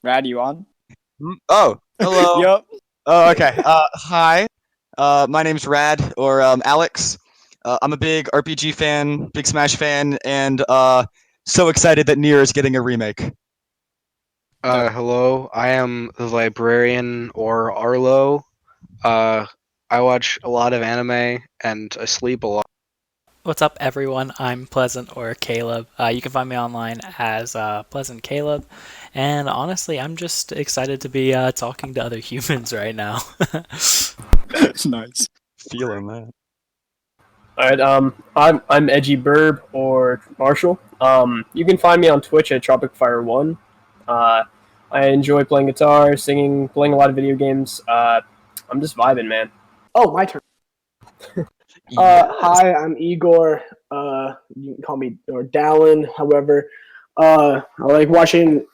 Rad, you on? Oh, hello. Yep. Oh, okay. Hi. My name's Rad, or Alex. I'm a big RPG fan, big Smash fan, and so excited that Nier is getting a remake. Hello, I am the Librarian or Arlo. I watch a lot of anime and I sleep a lot. What's up, everyone? I'm Pleasant or Caleb. You can find me online as Pleasant Caleb. And honestly, I'm just excited to be talking to other humans right now. Nice. Feeling that. All right, I'm Edgy Birb or Marshall. You can find me on Twitch at TropicFire1. I enjoy playing guitar, singing, playing a lot of video games. I'm just vibing, man. Oh, my turn. Hi, I'm Igor. You can call me or Dallin. However, I like watching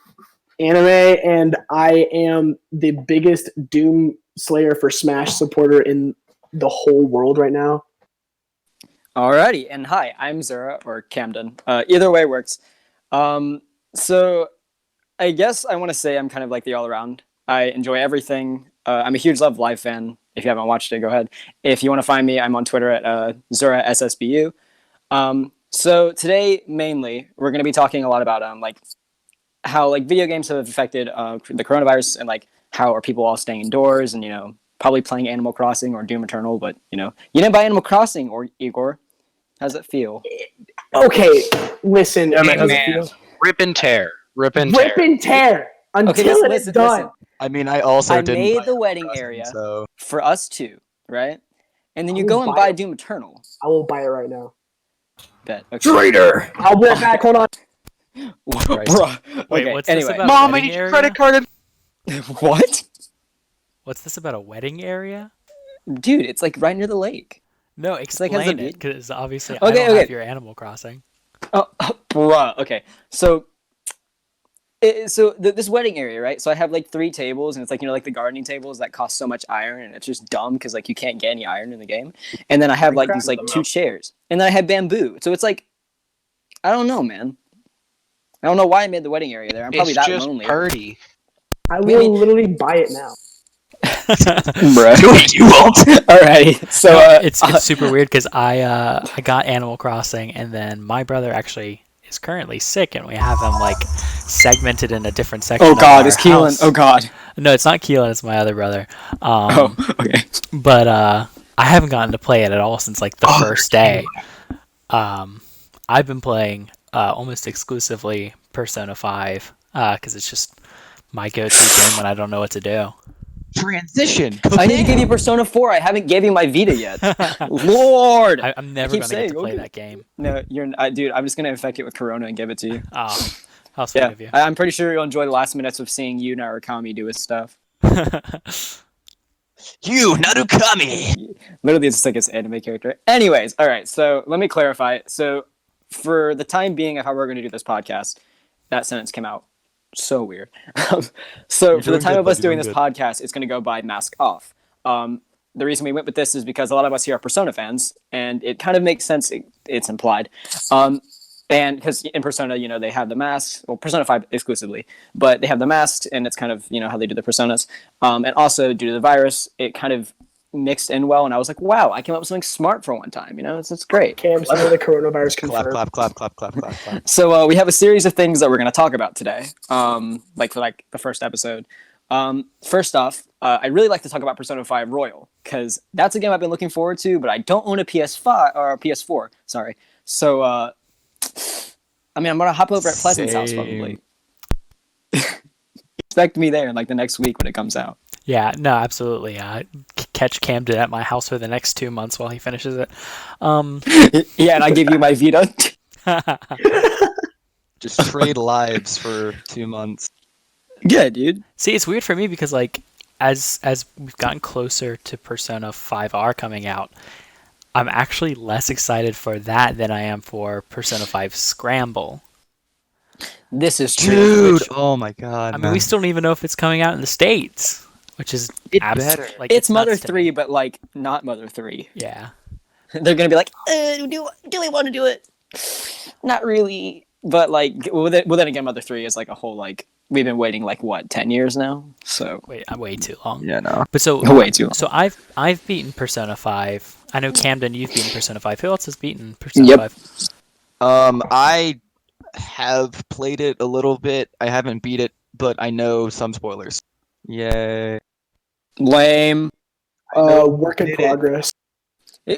anime, and I am the biggest Doom Slayer for Smash supporter in the whole world right now. Alrighty, and hi, I'm Zura or Camden. Either way works. So I guess I want to say I'm kind of like the all-around. I enjoy everything. I'm a huge Love Live fan. If you haven't watched it, go ahead. If you want to find me, I'm on Twitter at Zura SSBU. So today, mainly, we're going to be talking a lot about how video games have affected the coronavirus, and how are people all staying indoors and probably playing Animal Crossing or Doom Eternal. But you didn't buy Animal Crossing, or Igor. How's it feel? Okay, listen. Yeah, man, how's it Man, feel? rip and tear. Rip and tear until Okay, it's listen, done. listen. I mean, I also I didn't made buy the Animal wedding Crossing, area so for us two, right? And then you I go will and buy buy it. Doom Eternal. I will buy it right now. Bet. Okay. Traitor! I'll be right back. Hold on. Bruh. Wait, Okay, what's this anyway. about? Mom, I wedding need your area? credit card. What? What's this about, a wedding area? Dude, it's right near the lake. No, like, explain has a it, beat- because obviously I Okay, don't okay. have your Animal Crossing. Oh, bruh. Okay, so this wedding area, right? So I have 3 tables, and it's the gardening tables that cost so much iron, and it's just dumb because you can't get any iron in the game. And then I have these Crafted them 2 out. chairs, and then I have bamboo. So it's I don't know, man. I don't know why I made the wedding area there. I'm probably It's that just lonely. party. I will literally buy it now. Bruh. You won't. Alrighty. So it's super weird because I got Animal Crossing, and then my brother actually is currently sick, and we have him segmented in a different section. oh of god, our it's Keelan. house. Oh god. No, it's not Keelan, it's my other brother. Okay. But I haven't gotten to play it at all since the first day. I've been playing almost exclusively Persona 5 because it's just my go-to game when I don't know what to do. transition. I need to give you Persona 4. I haven't gave you my Vita yet. Lord. I'm never keep going to get saying, to play okay. that game. No, dude. I'm just gonna infect it with Corona and give it to you. Oh, how sweet Yeah, of you. I'm pretty sure you'll enjoy the last minutes of seeing you Narukami do his stuff. You Narukami. Literally, it's his anime character. Anyways, all right. So let me clarify. So for the time being of how we're going to do this podcast, that sentence came out so weird. So You're for the doing time good, of us buddy, doing doing this good. podcast, it's going to go by mask off. The reason we went with this is because a lot of us here are Persona fans, and it kind of makes sense. It's implied. And because in Persona, they have the masks. Well, Persona 5 exclusively, but they have the masks, and it's kind of how they do the personas. And also due to the virus, it kind of mixed in well. And I was like, wow, I came up with something smart for one time. It's great. Cam, some of the coronavirus Clap, confirmed. clap, clap, clap, clap, clap, clap. So we have a series of things that we're going to talk about today. For the first episode. First off, I really like to talk about Persona 5 Royal because that's a game I've been looking forward to, but I don't own a PS5 or a PS4. Sorry. So. I'm gonna hop over at Pleasant's house probably. Expect me there in the next week when it comes out. Yeah, no, absolutely. Catch Camden at my house for the next 2 months while he finishes it. Yeah, and I give you my Vita. Just trade lives for 2 months. Yeah, dude. See, it's weird for me because as we've gotten closer to Persona 5R coming out, I'm actually less excited for that than I am for Persona 5 Scramble. This is true. Dude, oh my god. I mean, we still don't even know if it's coming out in the States, which is better. It's Mother nuts to 3, me. but not Mother 3. Yeah. They're gonna be like, do we want to do it? Not really. But then again, Mother 3 is a whole we've been waiting like what 10 years now. So Wait, I'm way too long. Yeah, no. But so way too long. So I've beaten Persona 5. I know Camden, you've beaten Persona 5. Who else has beaten Persona Yep. 5? I have played it a little bit. I haven't beat it, but I know some spoilers. Yay. Lame. Work in did it. progress.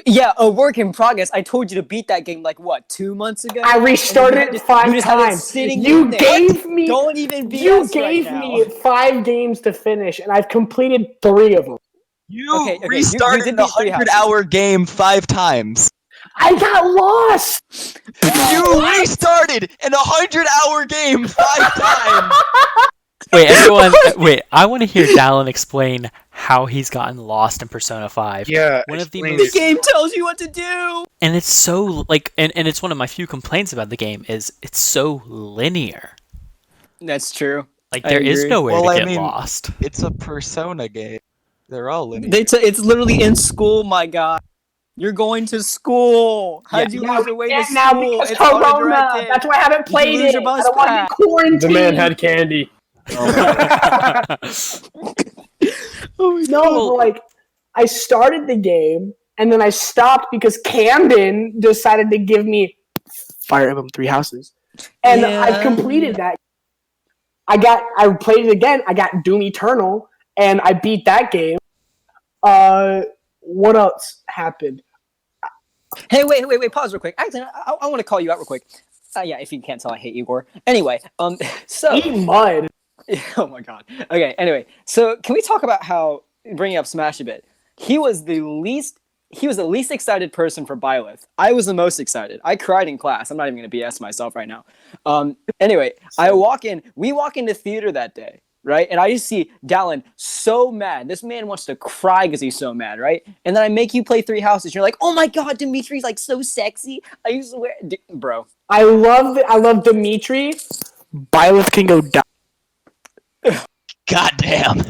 Yeah, a work in progress. I told you to beat that game like what 2 months ago. I restarted And you it had 5 you just had it times. sitting You in there. gave me. Don't even BS You right gave now. me 5 games to finish, and I've completed 3 of them. You Okay, you restarted did the beat 3 houses. 100-hour game 5 times. I got lost. You restarted an 100-hour game 5 times. Wait, everyone. Wait, I want to hear Dallin explain how he's gotten lost in Persona 5. Yeah, One of the explain The most, it. game tells you what to do. and it's so like, and it's one of my few complaints about the game is it's so linear. That's true. Like I there is agree. nowhere Well, to I get mean, lost. It's a Persona game. They're all linear. It's literally in school, my god. You're going to school. How'd you lose your way to Yeah, now school? because It's Corona. autodirected. That's why I haven't Did you played lose it. your I bus don't want to pass? be quarantined. The man had candy. No, but like I started the game and then I stopped because Camden decided to give me Fire Emblem 3 Houses, and Yeah. I've completed that. I played it again. I got Doom Eternal, and I beat that game. What else happened? Hey, wait, pause real quick. Actually, I want to call you out real quick. Yeah, if you can't tell, I hate Igor. Anyway, so Eat mud. oh my god. Okay, anyway, so can we talk about how bringing up Smash a bit? He was the least excited person for Byleth. I was the most excited. I cried in class. I'm not even gonna BS myself right now. Anyway, we walk into theater that day, right? And I just see Dallin so mad. This man wants to cry because he's so mad, right? And then I make you play 3 houses. You're like, oh my god, Dimitri's like so sexy. I swear, bro. I love Dimitri. Byleth can go down. Goddamn.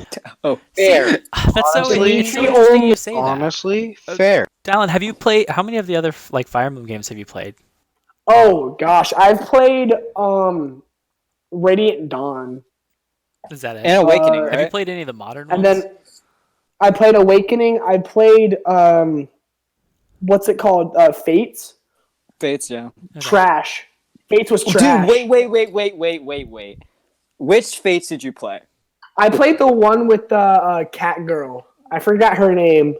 Oh, Fair. That's so Honestly- interesting you say that. Honestly, fair. Dallin, have you played? How many of the other like Fire Emblem games have you played? Oh gosh, I've played Radiant Dawn. Is that it? and Awakening, Have you right? played any of the modern And ones? then I played Awakening. I played what's it called? Fates. Fates, yeah. Okay. Trash. Fates was trash. Dude, wait. Which Fates did you play? I played the one with the cat girl. I forgot her name.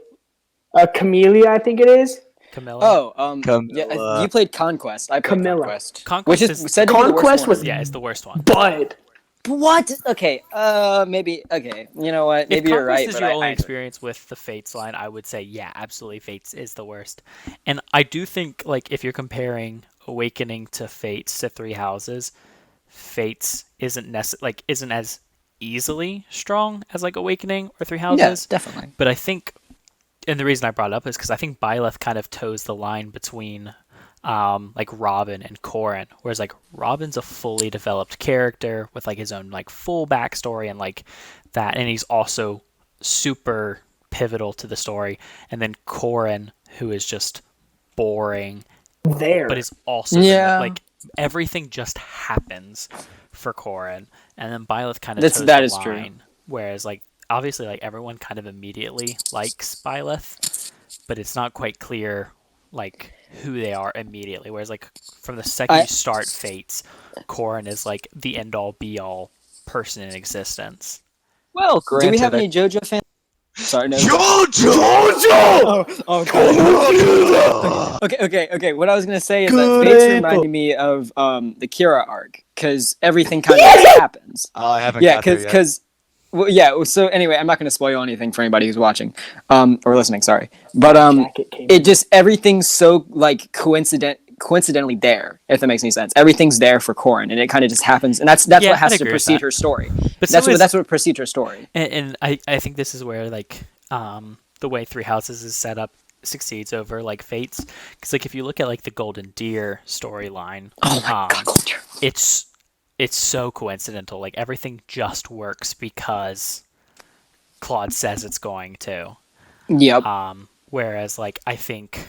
Camellia, I think it is. Camilla. Oh, Camilla. yeah, you played Conquest. I played Camilla. Conquest. Conquest Which is- is said to be the worst Conquest one. was Yeah, it's the worst one. Bud. What? Okay, maybe. Okay, you know what? Maybe If you're Conquest right. is but your I only agree. experience with the Fates line, I would say, yeah, absolutely, Fates is the worst. And I do think, like, if you're comparing Awakening to Fates to 3 Houses, Fates isn't isn't as easily strong as like Awakening or 3 Houses. Yes, definitely. But I think, and the reason I brought it up is because I think Byleth kind of toes the line between like Robin and Corrin, whereas like Robin's a fully developed character with like his own like full backstory and like that, and he's also super pivotal to the story. And then Corrin, who is just boring, There. but is also Yeah. like everything just happens for Corrin, and then Byleth kind of That toes the is true. line. Whereas like obviously like everyone kind of immediately likes Byleth, but it's not quite clear like who they are immediately. Whereas like from the second you start Fates, Corrin is like the end all be all person in existence. Well, Do granted, we have any JoJo fans? Sorry, no. JoJo! Oh, okay. What I was gonna say is that Fates reminded me of the Kira arc because everything kind of happens. Oh, I haven't Yeah, got there yet. because well, yeah. So anyway, I'm not gonna spoil anything for anybody who's watching or listening. Sorry, but Jacket came it just everything's so like coincidentally there. If that makes any sense, everything's there for Corrin, and it kind of just happens, and that's Yeah, what has I'd to agree with precede that. her story. But so is- That's what precedes her story. And I think this is where like the way 3 Houses is set up succeeds over like Fates, because like if you look at like the Golden Deer storyline, it's so coincidental. Like everything just works because Claude says it's going to. Yep. Whereas like I think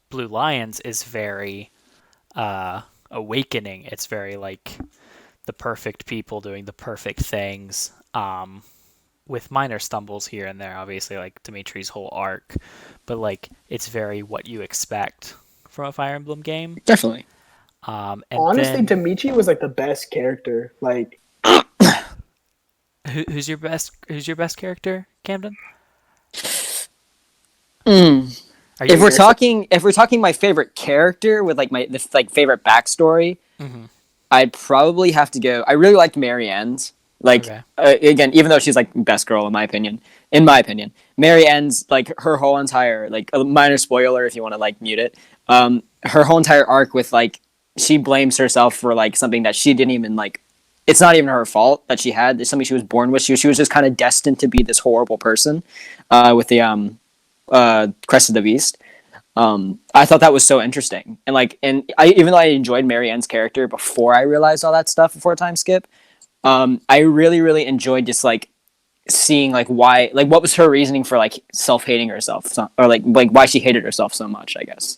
Blue Lions is very Awakening. It's very like the perfect people doing the perfect things, with minor stumbles here and there, obviously, like Dimitri's whole arc, but like it's very what you expect from a Fire Emblem game. Definitely. And Honestly, then, Dimitri was like the best character. Like, who's your best character, Camden? Are you If we're talking my favorite character with like favorite backstory, Mhm. I'd probably have to go. I really liked Marianne's. Like Okay. Again, even though she's like best girl in my opinion, Marianne's like her whole entire like a minor spoiler if you want to like mute it. Her whole entire arc with like she blames herself for like something that she didn't even like. It's not even her fault that she had. It's something she was born with. She was just kind of destined to be this horrible person, with the Crest of the Beast. I thought that was so interesting, and even though I enjoyed Marianne's character before I realized all that stuff before time skip, I really really enjoyed just like seeing like why like what was her reasoning for like self-hating herself, or like why she hated herself so much. I guess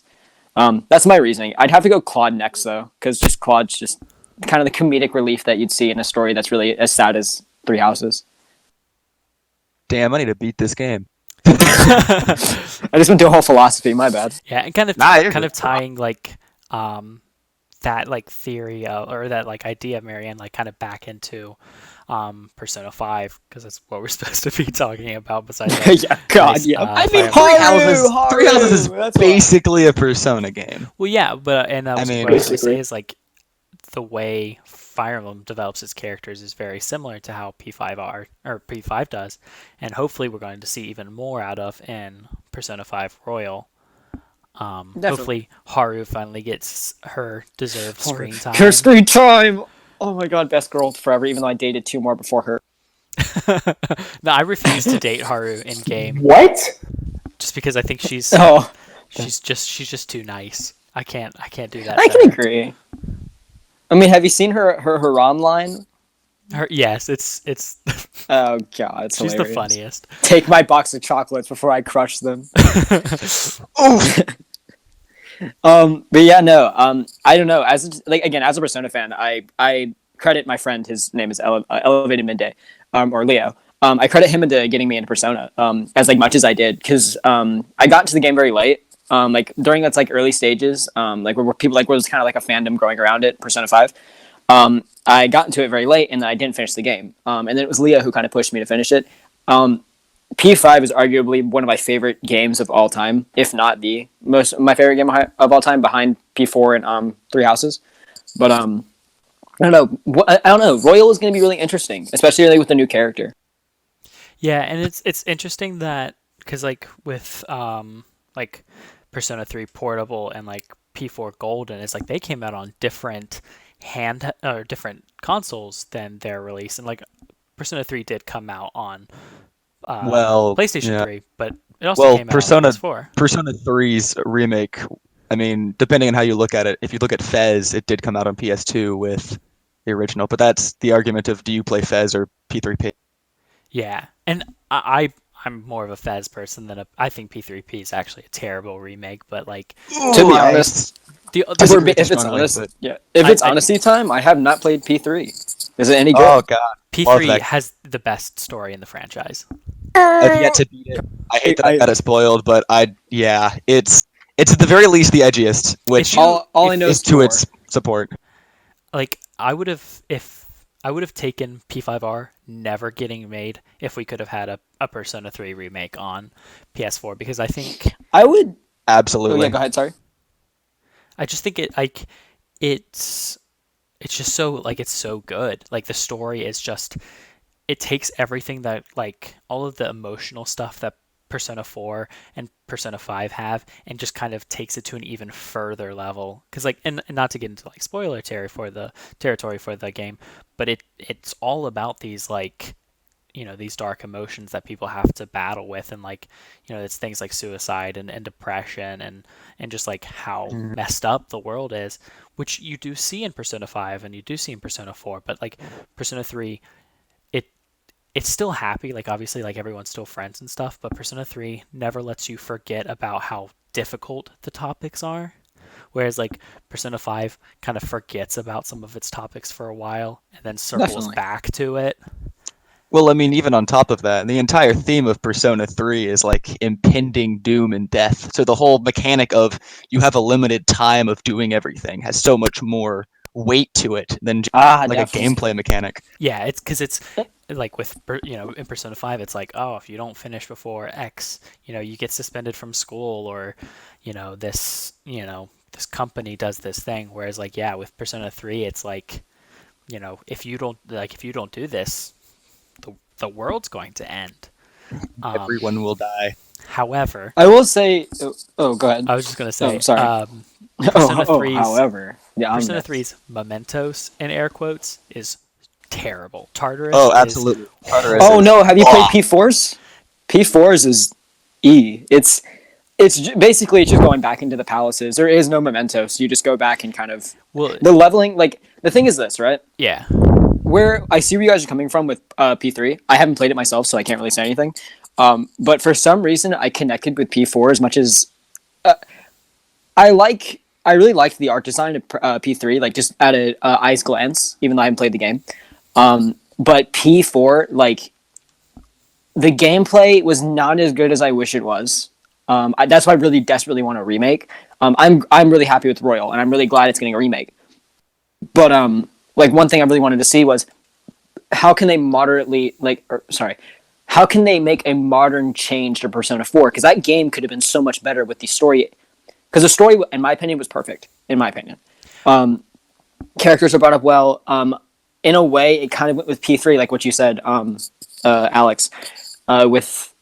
that's my reasoning. I'd have to go Claude next though, because just Claude's just kind of the comedic relief that you'd see in a story that's really as sad as Three Houses. Damn, I need to beat this game. I just went to a whole philosophy. My bad. Yeah, and kind you're of good. tying like that like theory or that like idea of Marianne like kind of back into Persona 5, because that's what we're supposed to be talking about besides like, Yeah, God, nice, yeah. I mean, Haru, Three Houses is that's why. basically a Persona game. Well, yeah, but and I mean, what I was gonna basically. say is like the way Fire Emblem develops its characters is very similar to how P5 does, and hopefully we're going to see even more out of in Persona 5 Royal. Hopefully Haru finally gets her deserved screen time. Her screen time. Oh my God, best girl forever. Even though I dated two more before her. No, I refuse to date Haru in game what? just because I think she's Oh, just too nice. I can't do that. I to can her. agree. I mean, have you seen her Haram line? Yes, it's Oh God, it's she's hilarious. the funniest. Take my box of chocolates before I crush them. But yeah, no. I don't know. As a Persona fan, I credit my friend. His name is Elevated Midday, or Leo. I credit him into getting me into Persona. As like much as I did, because I got into the game very late. Like during its like early stages, like where people like was kind of like a fandom growing around it. Persona 5. I got into it very late, and then I didn't finish the game. And then it was Leo who kind of pushed me to finish it. P5 is arguably one of my favorite games of all time, if not the my favorite game of all time, behind P4 and Three Houses. But I don't know. I don't know. Royal is going to be really interesting, especially like, with the new character. Yeah, and it's interesting that because like with like Persona 3 Portable and like P4 Golden, it's like they came out on different different consoles than their release, and like Persona 3 did come out on PlayStation yeah. 3, but it also came out on PS4. Persona 3's remake, I mean, depending on how you look at it, if you look at Fez, it did come out on PS2 with the original, but that's the argument of do you play Fez or P3P? Yeah, and I'm more of a Fez person than I think P3P is actually a terrible remake, but like To be honest, if it's honesty time, I have not played P3. Is it any good? Oh God, P3 has the best story in the franchise. I've yet to beat it. I hate that I got it spoiled, but it's at the very least the edgiest, which all I know is is to lore. its support. Like I would have taken P5R never getting made if we could have had a Persona 3 remake on PS4, because I think I would Absolutely. Oh yeah, go ahead. Sorry. I just think it's just so like it's so good. Like the story is just it takes everything that like all of the emotional stuff that Persona 4 and Persona 5 have and just kind of takes it to an even further level. Because like and not to get into like spoiler territory for the game, but it's all about these like these dark emotions that people have to battle with, and like it's things like suicide and depression and just like how messed up the world is, which you do see in Persona 5 and you do see in Persona 4, but like Persona 3 it's still happy, like obviously like everyone's still friends and stuff, but Persona 3 never lets you forget about how difficult the topics are, Whereas like Persona 5 kind of forgets about some of its topics for a while and then circles Definitely. back to it. Well, I mean, even on top of that, the entire theme of Persona 3 is like impending doom and death. So the whole mechanic of you have a limited time of doing everything has so much more weight to it than just like a Definitely. gameplay mechanic. Yeah, it's because it's like with in Persona 5, it's like, oh, if you don't finish before X, you get suspended from school, or this company does this thing. Whereas like, yeah, with Persona 3, it's like, if you don't do this, the world's going to end. Everyone will die. However, I will say. Oh, go ahead. I was just gonna Oh, say, sorry. Persona Oh, 3's however, yeah, I'm Persona next. 3's Mementos in air quotes is terrible. Tartarus Oh, is absolutely. Tartarus Oh is- no, have you played P4s? P4s is E. Basically it's just going back into the palaces. There is no mementos. You just go back and kind of well, the leveling. Like the thing is this, right? yeah, Where I see where you guys are coming from with P3. I haven't played it myself, so I can't really say anything. But for some reason, I connected with P4 as much as I really liked the art design of P3, like just at a eyes glance, even though I haven't played the game. But P4, like the gameplay was not as good as I wish it was. That's why I really desperately want a remake. I'm really happy with Royal, and I'm really glad it's getting a remake. But like one thing I really wanted to see was how can they how can they make a modern change to Persona 4? Because that game could have been so much better with the story. Because the story, in my opinion, was perfect. In my opinion, characters are brought up well. In a way, it kind of went with P3, like what you said, Alex, with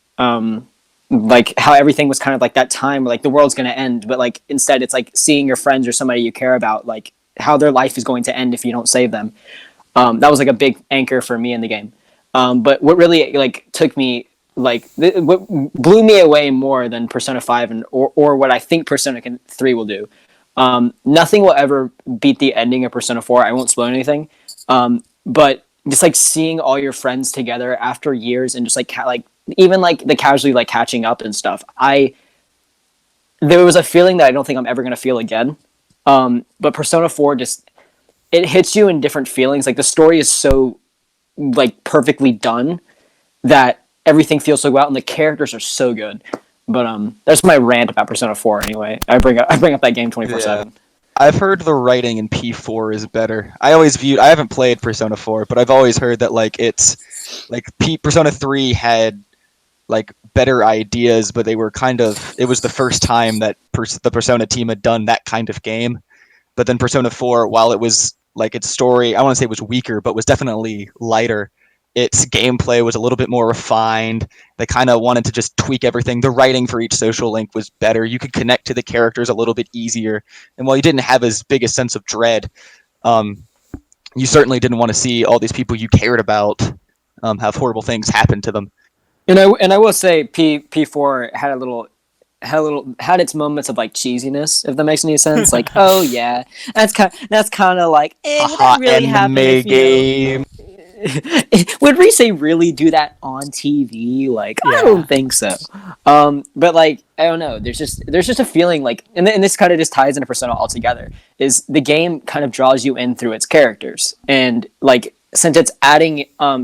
like how everything was kind of like that time where like the world's going to end, but like instead it's like seeing your friends or somebody you care about, like how their life is going to end if you don't save them. That was like a big anchor for me in the game. But what really like took me what blew me away more than Persona 5 or what I think Persona 3 will do. Nothing will ever beat the ending of Persona 4. I won't spoil anything. But just like seeing all your friends together after years and just like even like the casually like catching up and stuff. There was a feeling that I don't think I'm ever gonna feel again. But Persona 4 just it hits you in different feelings. Like the story is so like perfectly done that everything feels so well and the characters are so good. But that's my rant about Persona 4 anyway. I bring up that game 24/7. I've heard the writing in P4 is better. I haven't played Persona 4, but I've always heard that like it's like Persona 3 had like better ideas, but they were it was the first time that the Persona team had done that kind of game. But then Persona 4, while it was like its story, I want to say it was weaker, but was definitely lighter. Its gameplay was a little bit more refined. They kind of wanted to just tweak everything. The writing for each social link was better. You could connect to the characters a little bit easier. And while you didn't have as big a sense of dread, you certainly didn't want to see all these people you cared about have horrible things happen to them. And I will say P4 had its moments of like cheesiness, if that makes any sense. Like, oh yeah, that's kind of like, would that really happen if, game. would Rise really do that on TV? Like, I Yeah. don't think so. But like, I don't know. There's just a feeling like, and this kind of just ties into Persona altogether. Is the game kind of draws you in through its characters, and like since it's adding a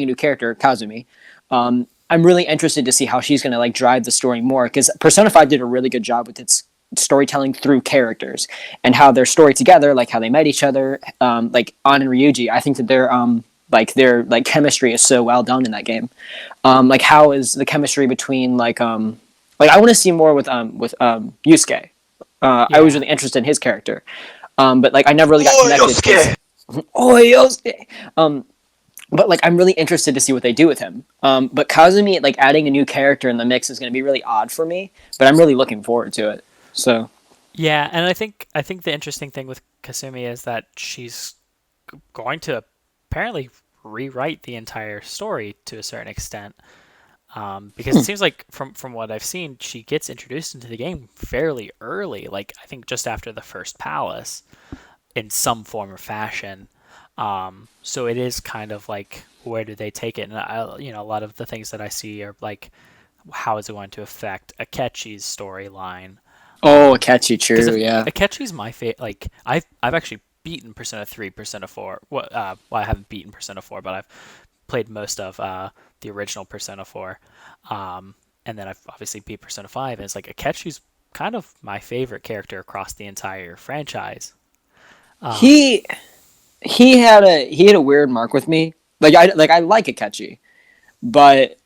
new character, Kazumi. I'm really interested to see how she's going to like drive the story more, because Persona 5 did a really good job with its storytelling through characters and how their story together, like how they met each other, like An and Ryuji. I think that their chemistry is so well done in that game. Like how is the chemistry between like I want to see more with Yusuke. I was really interested in his character, but like I never really got connected. Oh, Yosuke! But like I'm really interested to see what they do with him. But Kazumi, like adding a new character in the mix is going to be really odd for me. But I'm really looking forward to it. So Yeah, and I think the interesting thing with Kasumi is that she's going to apparently rewrite the entire story to a certain extent. Because it seems like from what I've seen, she gets introduced into the game fairly early, like I think just after the first palace, in some form or fashion. So it is kind of like, where do they take it? And a lot of the things that I see are like, how is it going to affect Akechi's storyline? Oh, catchy, 'Cause true, yeah. Akechi's my favorite. Like I've actually beaten Persona 3, Persona 4. Well, I haven't beaten Persona 4, but I've played most of the original Persona 4. And then I've obviously beat Persona 5, and it's like Akechi's kind of my favorite character across the entire franchise. He he had a weird mark with me. I like Akechi, but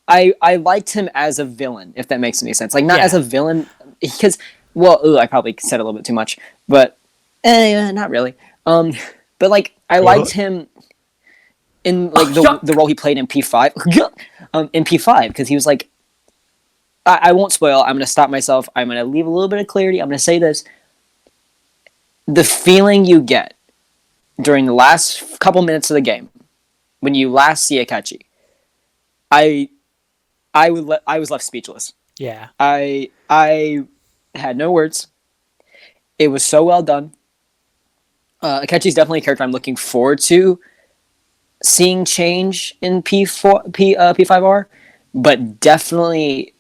I liked him as a villain, if that makes any sense. Like not Yeah. as a villain, because I probably said a little bit too much, but not really. But like I liked him in like the role he played in P5, in P5 because he was like, I won't spoil. I'm gonna stop myself. I'm gonna leave a little bit of clarity. I'm gonna say this: the feeling you get during the last couple minutes of the game when you last see Akechi, I was left speechless. Yeah. I had no words. It was so well done. Akechi's definitely a character I'm looking forward to seeing change in P5R, but definitely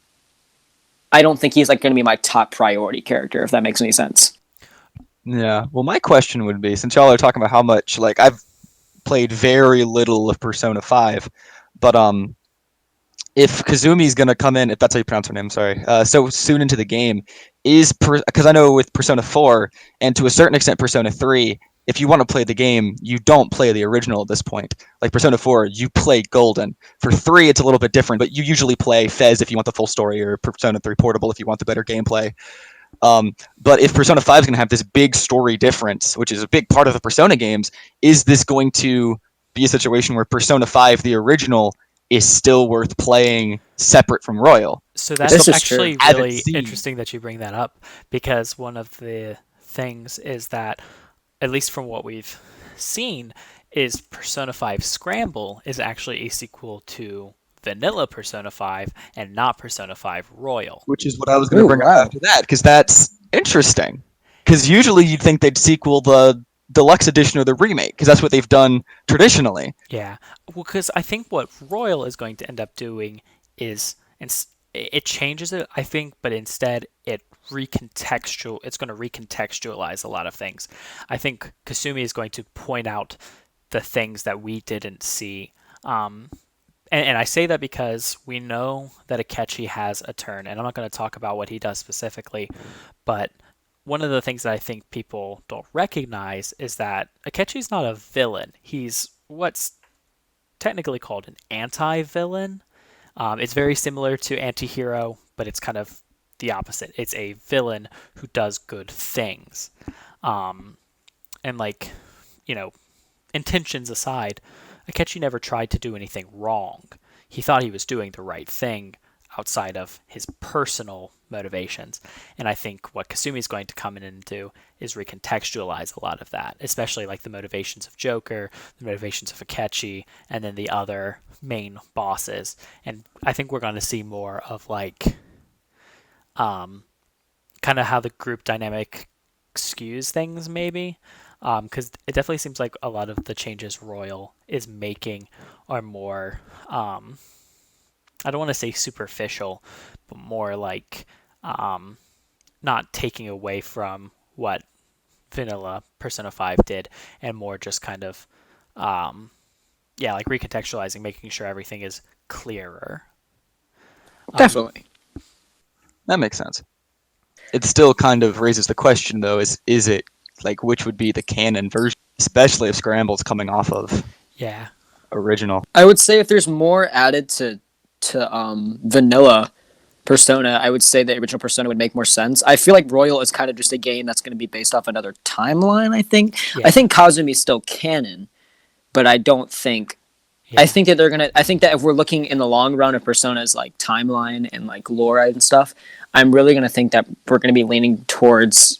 I don't think he's like going to be my top priority character, if that makes any sense. Yeah. Well, my question would be, since y'all are talking about how much, like, I've played very little of Persona 5, but if Kazumi's gonna come in, if that's how you pronounce her name, sorry, so soon into the game, because I know with Persona 4 and to a certain extent Persona 3, if you want to play the game, you don't play the original at this point. Like Persona 4, you play Golden. For 3, it's a little bit different, but you usually play Fez if you want the full story, or Persona 3 Portable if you want the better gameplay. But if Persona 5 is going to have this big story difference, which is a big part of the Persona games, is this going to be a situation where Persona 5, the original, is still worth playing separate from Royal? So This that's is actually true. really Haven't seen. interesting that you bring that up, because one of the things is that, at least from what we've seen, is Persona 5 Scramble is actually a sequel to vanilla Persona 5 and not Persona 5 Royal. Which is what I was going to Ooh, bring wow. up after that, because that's interesting. Because usually you'd think they'd sequel the deluxe edition or the remake, because that's what they've done traditionally. Yeah, well, because I think what Royal is going to end up doing is it changes it, I think, but instead it's going to recontextualize a lot of things. I think Kasumi is going to point out the things that we didn't see. And I say that because we know that Akechi has a turn, and I'm not going to talk about what he does specifically, but one of the things that I think people don't recognize is that Akechi's not a villain. He's what's technically called an anti-villain. It's very similar to anti-hero, but it's kind of the opposite. It's a villain who does good things. And like, intentions aside, Akechi never tried to do anything wrong. He thought he was doing the right thing outside of his personal motivations. And I think what Kasumi is going to come in and do is recontextualize a lot of that, especially like the motivations of Joker, the motivations of Akechi, and then the other main bosses. And I think we're going to see more of like kind of how the group dynamic skews things, maybe. Because it definitely seems like a lot of the changes Royal is making are more, I don't want to say superficial, but more like not taking away from what vanilla Persona 5 did, and more just kind of, like recontextualizing, making sure everything is clearer. Definitely. That makes sense. It still kind of raises the question, though, is it, like, which would be the canon version, especially if Scramble's coming off of Yeah. original? I would say if there's more added to vanilla Persona, I would say the original Persona would make more sense. I feel like Royal is kind of just a game that's going to be based off another timeline, I think. Yeah. I think Kazumi's still canon, but I don't think... Yeah. I think that if we're looking in the long run of Persona's like timeline and like lore and stuff, I'm really going to think that we're going to be leaning towards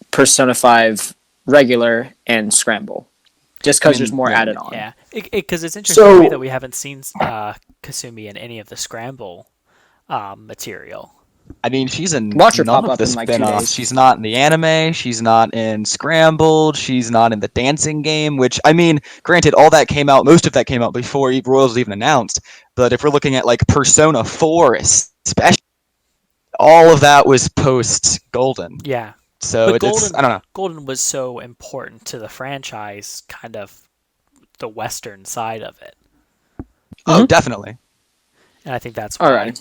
Persona 5 regular and Scramble. Just because there's more added on. Yeah, because it's interesting to me that we haven't seen Kasumi in any of the Scramble material. I mean, she's in Watch her none pop of up the in, like, 2 spin-offs. days. She's not in the anime. She's not in Scrambled. She's not in the dancing game, which, I mean, granted, most of that came out before Royals was even announced. But if we're looking at, like, Persona 4 especially, all of that was post Golden. Yeah. So But it's I don't know. Golden was so important to the franchise, kind of the Western side of it. Oh, definitely. And I think that's why. All right.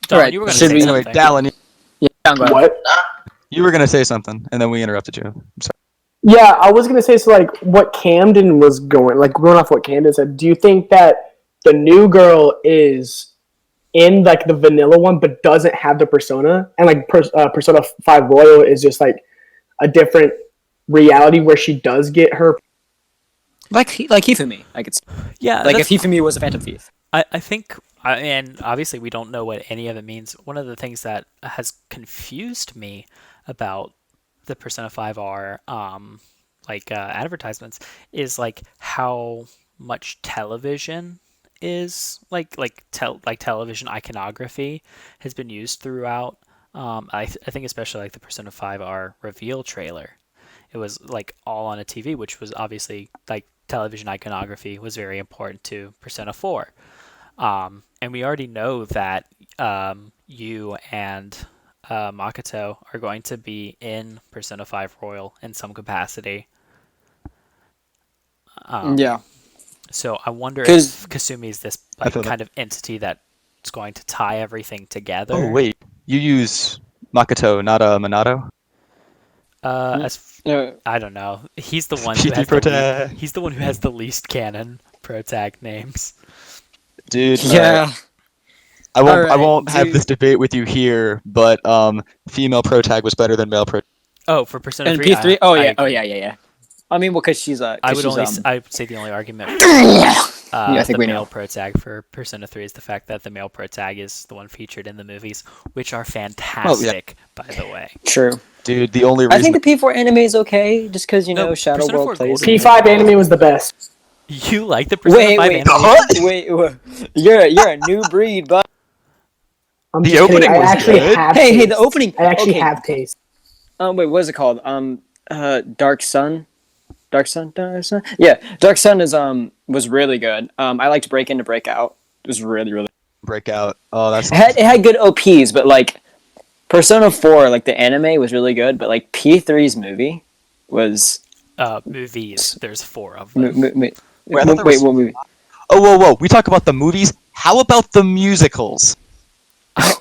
Dallin, All right, you were going to should say we- Anyway, something. Dallin, Yeah, go ahead. What? you were gonna say something, and then we interrupted you. I'm sorry. Yeah, I was gonna say, so like what Camden was going, like going off what Camden said. Do you think that the new girl is in like the vanilla one, but doesn't have the persona, and like Persona 5 Royal is just like a different reality where she does get her? Like Hifumi, I could say. Yeah, Like that's- if Hifumi was a Phantom Thief. I think, and obviously we don't know what any of it means. One of the things that has confused me about the Persona 5R advertisements is like how much television is television iconography has been used throughout. I think especially like the Persona 5R reveal trailer. It was like all on a TV, which was obviously like television iconography was very important to Persona 4. And we already know that you and Makoto are going to be in Persona 5 Royal in some capacity. Yeah. So I wonder 'Cause- if Kasumi is this I like feel that. kind of entity that's going to tie everything together. Oh wait, you use Makoto, not Minato. I don't know. He's the one who PT has protag. he's the one who has the least canon protag names. Dude, Yeah. I won't. I Alright, won't have dude. this debate with you here, but female protag was better than male protag. Oh, for Persona And 3. P3. I Oh yeah. agree. Yeah. I mean, well, because she's I would say the only argument I think the we male know. protag for Persona 3 is the fact that the male protag is the one featured in the movies, which are fantastic, by the way. True. Dude, the only reason I think the P4 anime is okay, just because No, Shadow Persona 4 World plays. Golden it. P5 anime was the best. You like the Persona 5 Wait, anime? wait. You're a new breed, but I'm The just kidding. opening I was actually good. have hey, taste. the opening. I actually okay. have taste. Wait, what is it called? Dark Sun. Dark Sun. Yeah, Dark Sun is was really good. I liked Break In to Break Out. It was really. breakout. Oh, that's It had good OPs, but like Persona 4, like the anime was really good, but like P3's movie was Movies. There's 4 of them. Wait, I thought there was- what movie? Oh, whoa! We talk about the movies. How about the musicals?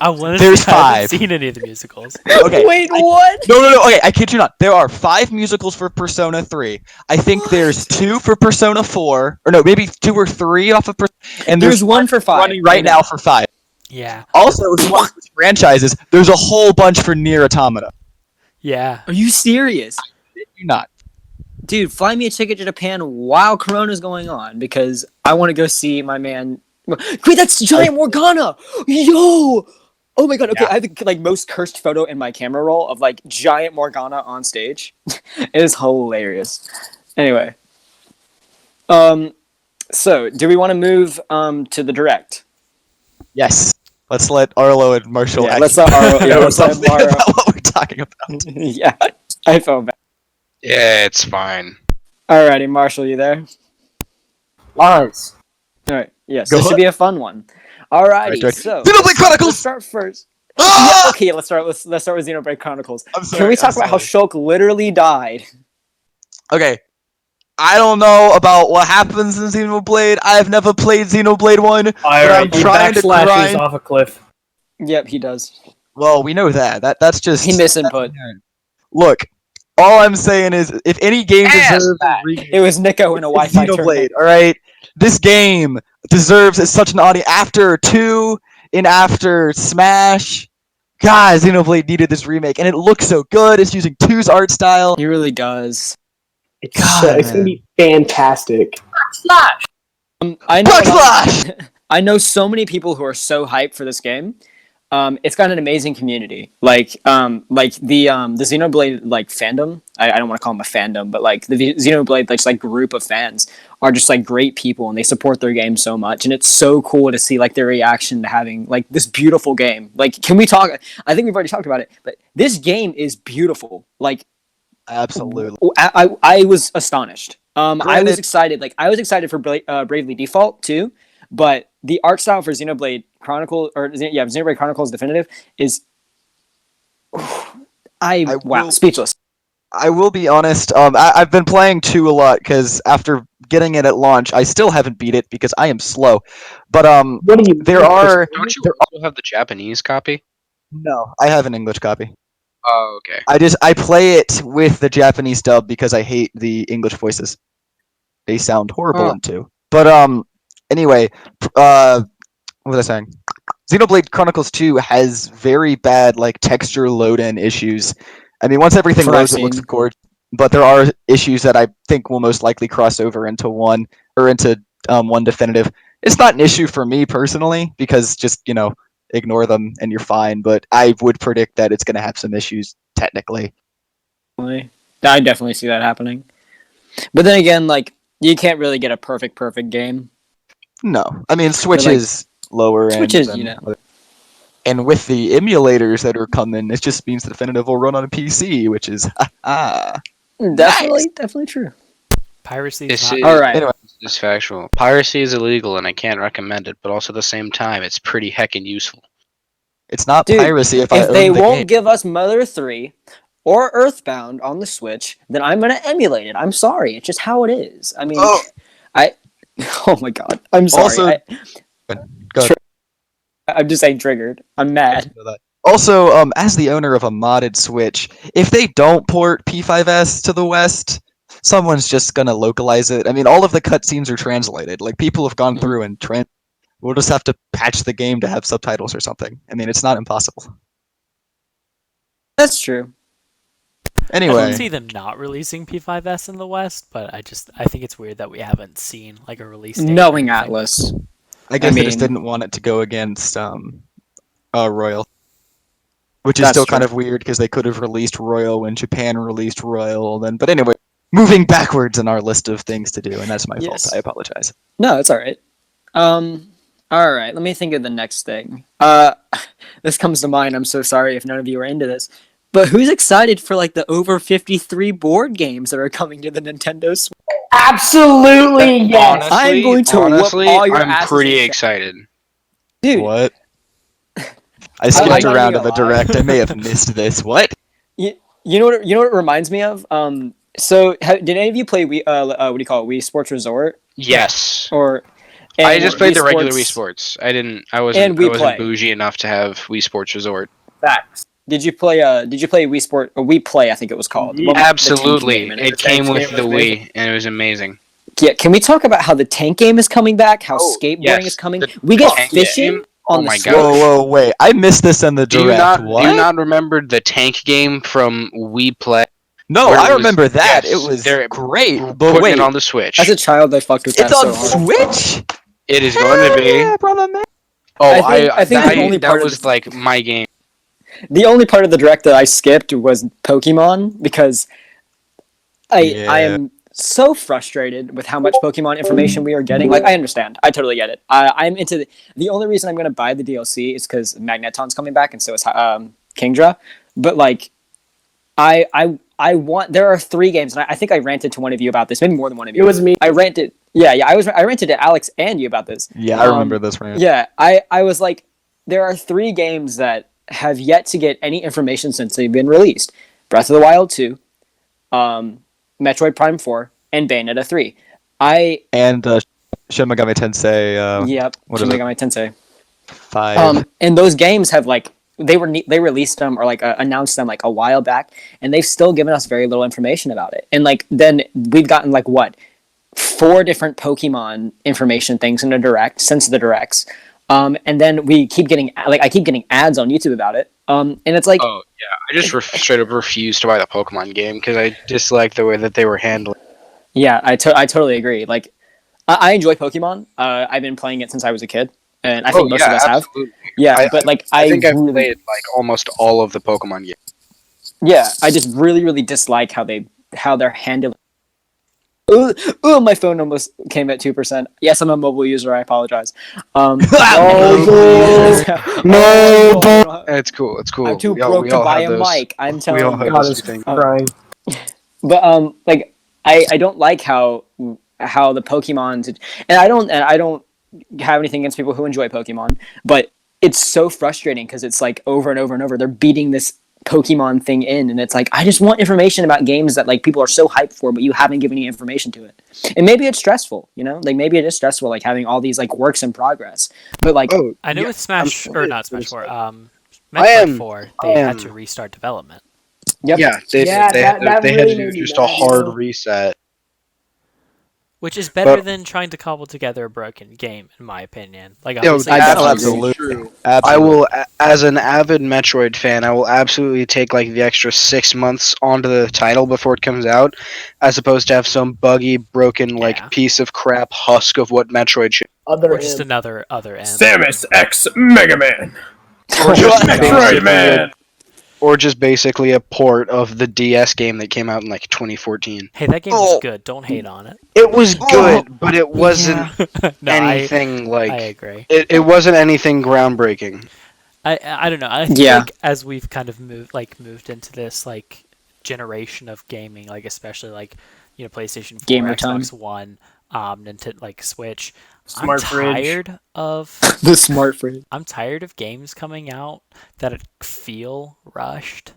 I want There's I haven't 5. seen any of the musicals. Okay. Wait, what? No. Okay, I kid you not. There are 5 musicals for Persona 3. I think there's 2 for Persona 4, or no, maybe 2 or 3 off of and There's one for 5 running right now for 5. Yeah. Also, if you want franchises, there's a whole bunch for Nier Automata. Yeah. Are you serious? Did you not? Dude, fly me a ticket to Japan while Corona's going on because I want to go see my man. Wait, that's Giant Morgana! Yo! Oh my god, okay, Yeah. I have the like most cursed photo in my camera roll of like Giant Morgana on stage. It is hilarious. Anyway. So do we want to move to the direct? Yes. Let's let Arlo and Marshall Yeah, actually let's let Arlo- yeah, know let's let something Mara- about what we're talking about. Yeah, I felt bad. Yeah, it's fine. Alrighty, Marshall, you there? Lies. Alright, yes, Go this should ahead. be a fun one. Alrighty, Right. so Xenoblade Chronicles! let's start first. Ah! Yeah, okay, let's start with Xenoblade Chronicles. I'm sorry, Can we talk I'm about how sorry. Shulk literally died? Okay. I don't know about what happens in Xenoblade. I have never played Xenoblade 1. All I'm right, he trying to backslashes grind. off a cliff. Yep, he does. Well, we know that. That's just... He misinput. Look, all I'm saying is, if any game deserves a remake, It was Nico in a it's Wi-Fi Xenoblade, tournament. alright? This game deserves such an audience. After 2 and after Smash, God, Xenoblade needed this remake, and it looks so good. It's using 2's art style. He really does. It's God, it's gonna be fantastic. I know. Backslash! I know so many people who are so hyped for this game. It's got an amazing community. Like the Xenoblade like fandom. I don't want to call them a fandom, but like the Xenoblade like group of fans are just like great people, and they support their game so much. And it's so cool to see like their reaction to having like this beautiful game. Like, can we talk? I think we've already talked about it, but this game is beautiful. Like, Absolutely. I was astonished. I was Granted- excited. Like, I was excited for Bravely Default too, but the art style for Xenoblade Chronicles Definitive is Wow, speechless. I will be honest. I've been playing 2 a lot because after getting it at launch, I still haven't beat it because I am slow. But What do you? there are Don't you there also have the Japanese copy? no, I have an English copy. Oh, okay. I play it with the Japanese dub because I hate the English voices. They sound horrible Oh. in 2. But anyway, what was I saying? Xenoblade Chronicles 2 has very bad like texture load-in issues. I mean, once everything From what loads, I've it looks seen. gorgeous. But there are issues that I think will most likely cross over into one or into one definitive. It's not an issue for me personally because just ignore them and you're fine. But I would predict that it's going to have some issues technically. I definitely see that happening. But then again, like you can't really get a perfect game. No, I mean Switch like, is lower Switch end is, than and with the emulators that are coming, it just means the definitive will run on a PC, which is definitely true. Piracy is This not. is, All right. Anyway. this is factual. Piracy is illegal, and I can't recommend it. But also at the same time, it's pretty heckin' useful. It's not Dude, piracy if I own they the won't game. give us Mother 3 or Earthbound on the Switch, then I'm gonna emulate it. I'm sorry. It's just how it is. I mean, Oh. oh my god. I'm sorry. Also, go ahead. I'm just saying triggered. I'm mad. Also, as the owner of a modded Switch, if they don't port P5S to the West, someone's just gonna localize it. I mean, all of the cutscenes are translated. Like people have gone through and we'll just have to patch the game to have subtitles or something. I mean, it's not impossible. That's true. I don't Anyway, see them not releasing P5S in the West, but I think it's weird that we haven't seen like a release date. Knowing Atlas. I guess they just mean- didn't want it to go against Royal, which is That's still true. kind of weird because they could have released Royal when Japan released Royal. Then, but anyway, moving backwards in our list of things to do, and that's my Yes. fault. I apologize. No, it's all right. All right. Let me think of the next thing. This comes to mind. I'm so sorry if none of you are into this, but who's excited for like the over 53 board games that are coming to the Nintendo Switch? Absolutely yes. I'm going to whoop honestly, all your I'm asses pretty in excited. Dude, What? I skipped I'm not around even to the gonna lie. direct. I may have missed this. What? you know what it reminds me of? So did any of you play Wii? What do you call it? Wii Sports Resort? Yes. Or I just played the regular Wii Sports. Sports. I And wasn't Wii Play. bougie enough to have Wii Sports Resort. Facts. Did you play Wii Sport or Wii Play? I think it was called. The one with the tank Absolutely. game in It it. came tank with game the was amazing. Wii, and it was amazing. Yeah, can we talk about how the tank game is coming back? How Oh, skateboarding yes. is coming? The We get tank fishing game? on Oh the my Switch. gosh. Whoa, wait! I missed this in the Do direct. you What? not remember the tank game from Wii Play? No, where it I was- remember that. yes, it was they're great. But Putting wait, it on the Switch. As a child, I fucked with that it's on so hard. Switch. It is going to be. Yeah, brother, man. Oh, I think the only that part of was the- like my game. The only part of the direct that I skipped was Pokemon because I am so frustrated with how much Pokemon information we are getting. Like, I understand. I totally get it. I'm into the only reason I'm going to buy the DLC is because Magneton's coming back, and so is Kingdra. But like, I want. There are 3 games, and I think I ranted to one of you about this. Maybe more than one of you. It was me. I ranted. Yeah. I ranted to Alex and you about this. Yeah, I remember this rant. Yeah, I was like, there are 3 games that have yet to get any information since they've been released: Breath of the Wild 2, Metroid Prime 4, and Bayonetta 3. And Shin Megami Tensei. Yep, what Shin is it? Megami Tensei. 5. And those games have like they released them or like announced them like a while back, and they've still given us very little information about it. And like then we've gotten like what 4 different Pokemon information things in a direct since the directs. And then we keep getting I keep getting ads on YouTube about it. And it's like, Oh yeah, I just straight up refused to buy the Pokemon game because I dislike the way that they were handling. yeah, I totally agree. Like, I enjoy Pokemon. I've been playing it since I was a kid, and I think most of us have. absolutely. Yeah, but like I think I've really, played like almost all of the Pokemon games. yeah, I just really dislike how they're handling. Oh, my phone almost came at 2%. Yes, I'm a mobile user. I apologize. No, It's cool. It's cool. I'm too We all- broke we to all buy have a those. mic. I'm We telling all you. have God those is things. crying. But like I don't like how the Pokemon and I don't have anything against people who enjoy Pokemon, but it's so frustrating because it's like over and over and over they're beating this Pokemon thing in, and it's like I just want information about games that like people are so hyped for, but you haven't given any information to it. And maybe it's stressful, like maybe it is stressful, like having all these like works in progress. But like, Oh, I know yeah, with Smash sure or not it's Smash 4, I Metroid am- 4, I they had to am- restart development. yep. Yeah, they Yeah, they had that they had really to do made me just a mad, hard reset. Which is better But than trying to cobble together a broken game, in my opinion. Like, yo, obviously, I that definitely is absolutely. true. Absolutely. I will, as an avid Metroid fan, I will absolutely take like the extra 6 months onto the title before it comes out, as opposed to have some buggy, broken, like Yeah. piece of crap husk of what Metroid should. Other or just M. another other end. Samus X Mega Man. Or just Metroid basically, Man. or just basically a port of the DS game that came out in like 2014. Hey, that game was good. Don't hate on it. It was good, but it wasn't No, anything I like agree. it wasn't anything groundbreaking. I don't know. I think Yeah. like as we've kind of moved into this like generation of gaming, like especially like PlayStation 4, Gamer time. Xbox One, Nintendo, like Switch. Smart I'm fridge. tired of the smart fridge. I'm tired of games coming out that feel rushed.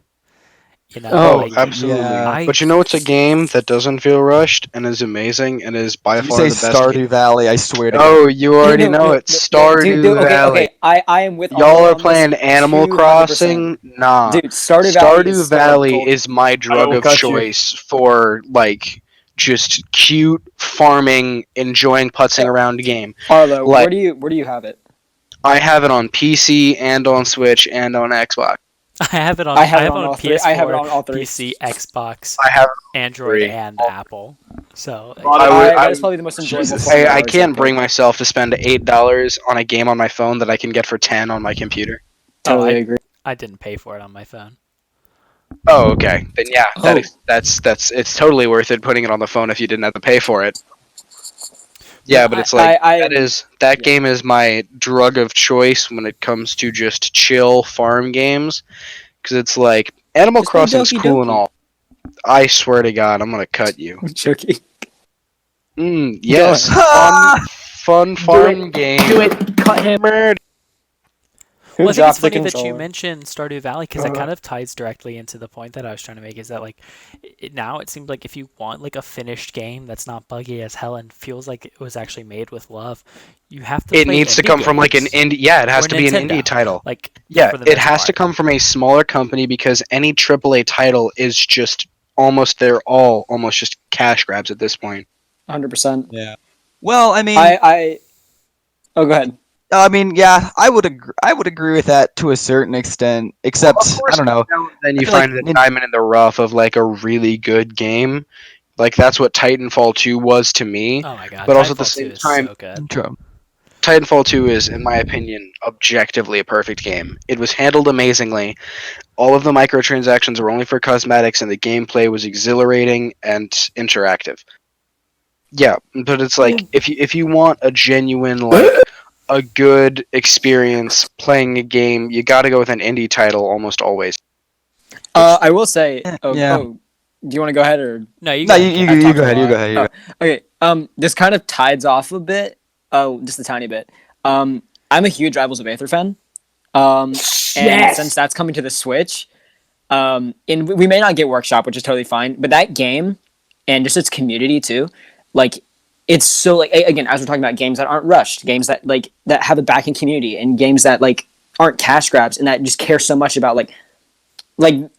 Oh, like, Absolutely. I- But you know it's a game that doesn't feel rushed and is amazing and is by You far say the best Stardew game. Valley, I swear to God. Oh, you already No, know no, it. no, Stardew dude, okay, Valley. okay. I am with Y'all Arlo are on this playing Animal 200%. Crossing? Nah. Dude, Stardew Valley is still a Valley gold- is my drug will of cut you. choice for like just cute farming, enjoying putzing around game. Arlo, like- where do you have it? I have it on PC and on Switch and on Xbox. I have it on I have it it on on all three. PS4, I have it on all three. PC, Xbox, I have Android, three. and Apple. So That is probably the most enjoyable. Jesus. form of I ours, can't think. bring myself to spend $8 on a game on my phone that I can get for 10 on my computer. Totally I- agree. I didn't pay for it on my phone. Oh, okay. Then yeah, Oh. that's it's totally worth it putting it on the phone if you didn't have to pay for it. Yeah, but it's like that game is my drug of choice when it comes to just chill farm games, because it's like Animal Just play Crossing's Doki cool and Doki. all. I swear to God, I'm gonna cut you. I'm joking. Yes, fun farm game. Do it. Cut him. Who Well, I think it's dropped the funny that you controller? mentioned Stardew Valley because it kind of ties directly into the point that I was trying to make. Is that like now it seems like if you want like a finished game that's not buggy as hell and feels like it was actually made with love, you have to. It play needs to indie come from like an games. indie. Yeah, it has Or to be an Nintendo. indie title. Like Yeah, for the it most has to part. come from a smaller company because any AAA title is just almost they're all almost just cash grabs at this point. 100%. Yeah. Well, I mean, Oh, go ahead. I mean, yeah, I would agree with that to a certain extent. Except, I don't know. Then you I feel like find the diamond in the rough of like a really good game. Like that's what Titanfall 2 was to me. Oh my god! but also at the Titanfall 2 same is time- so good. True. Titanfall 2 is, in my opinion, objectively a perfect game. It was handled amazingly. All of the microtransactions were only for cosmetics, and the gameplay was exhilarating and interactive. Yeah, but it's like if you want a genuine like a good experience playing a game, you got to go with an indie title almost always. I will say. Yeah. Do you want to go ahead or? No, you No, go you, ahead, you, Ken. you talked go a ahead. You lot. go ahead. You go ahead. Okay. This kind of ties off a bit. Oh, just a tiny bit. I'm a huge Rivals of Aether fan. And Yes. since that's coming to the Switch, and we may not get Workshop, which is totally fine. But that game and just its community too, like it's so like again as we're talking about games that aren't rushed, games that like that have a backing community, and games that like aren't cash grabs and that just care so much about like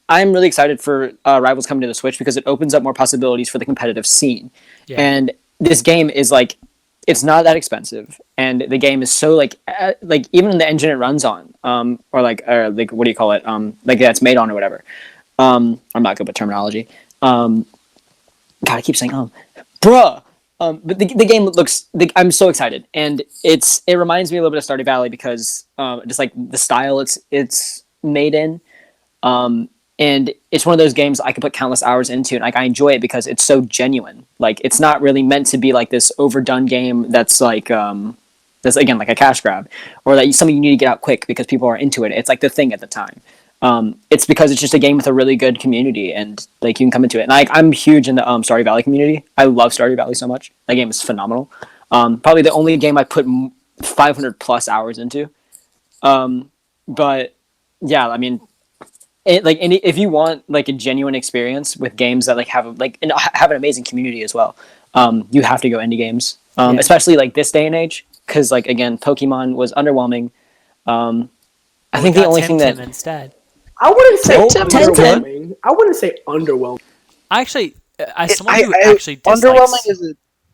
I'm really excited for Rivals coming to the Switch because it opens up more possibilities for the competitive scene. Yeah. And this game is like it's not that expensive, and the game is so like even the engine it runs on, or like what do you call it, like that's made on or whatever. I'm not good with terminology. God, I keep saying bruh. But the game looks. I'm so excited, and it reminds me a little bit of Stardew Valley because just like the style it's made in, and it's one of those games I could put countless hours into, and like I enjoy it because it's so genuine. Like it's not really meant to be like this overdone game that's like that's again like a cash grab, or that something you need to get out quick because people are into it. It's like the thing at the time. It's because it's just a game with a really good community, and like you can come into it. And I'm huge in the Stardew Valley community. I love Stardew Valley so much. That game is phenomenal. Probably the only game I put 500 plus hours into. But yeah, I mean, if you want like a genuine experience with games that like have an amazing community as well, you have to go indie games, Yeah. especially like this day and age, because like again, Pokemon was underwhelming. I think the only thing that instead. I wouldn't say Temtem. underwhelming. I wouldn't say underwhelming. I actually, as someone who actually dislikes,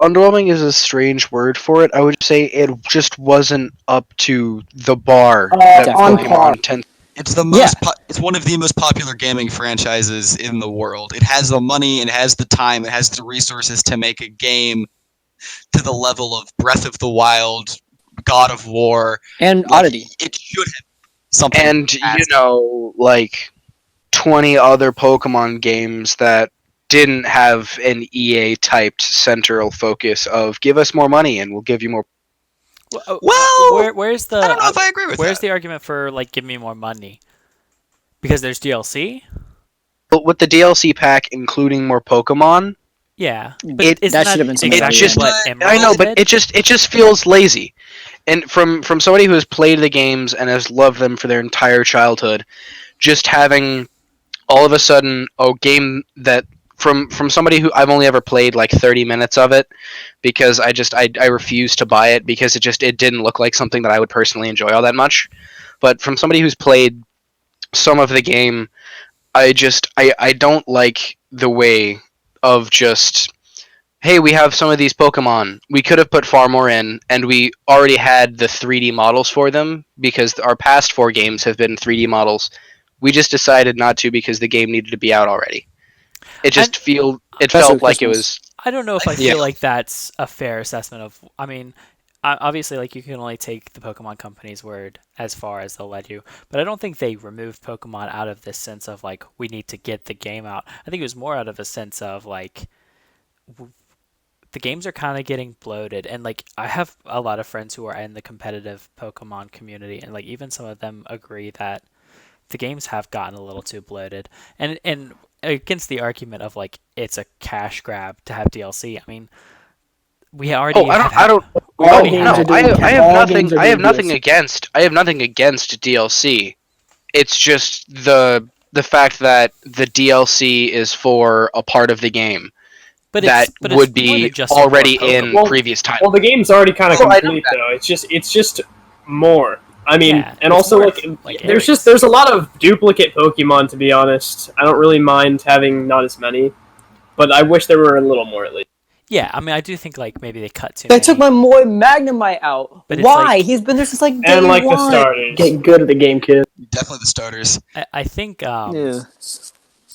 underwhelming is a strange word for it. I would say it just wasn't up to the bar that On Pokemon par. tends. It's the most. It's one of the most popular gaming franchises in the world. It has the money, it has the time, it has the resources to make a game to the level of Breath of the Wild, God of War, and Oddity. It should have something. And like 20 other Pokemon games that didn't have an EA typed central focus of give us more money and we'll give you more. where's the? I don't know if I agree with where's that. the argument for like give me more money? Because there's DLC. But with the DLC pack including more Pokemon, Yeah, but It- isn't that should have been something exactly just- what I Emerald I know, but did? it just feels lazy. And from somebody who has played the games and has loved them for their entire childhood, just having all of a sudden a game that from somebody who I've only ever played like 30 minutes of it because I refused to buy it because it didn't look like something that I would personally enjoy all that much. But from somebody who's played some of the game, I don't like the way of just hey, we have some of these Pokemon. We could have put far more in, and we already had the 3D models for them because our past 4 games have been 3D models. We just decided not to because the game needed to be out already. It just felt Especially like it Christmas. was. I don't know if I Yeah. feel like that's a fair assessment of. I mean, obviously, like you can only take the Pokemon Company's word as far as they'll let you, but I don't think they removed Pokemon out of this sense of like we need to get the game out. I think it was more out of a sense of like the games are kind of getting bloated, and like I have a lot of friends who are in the competitive Pokemon community, and like even some of them agree that the games have gotten a little too bloated, and against the argument of like it's a cash grab to have DLC. I mean, we already Oh, have I don't. we Oh already games no, are have doing I all have games nothing. are I have doing nothing DLC. against. I have nothing against DLC. It's just the fact that the DLC is for a part of the game but that it's would more be than just more already in Pokemon. Well, previous time. Well, the game's already kind of Oh, I know complete that. though. It's just more. I mean, Yeah, and it's also more like areas. there's a lot of duplicate Pokemon to be honest. I don't really mind having not as many, but I wish there were a little more at least. Yeah, I mean, I do think like maybe they cut too They many. took my boy Magnemite out. But it's Why? like- He's been there since like day And like the one. starters. Get good at the game, kid. Definitely the starters. I think Yeah.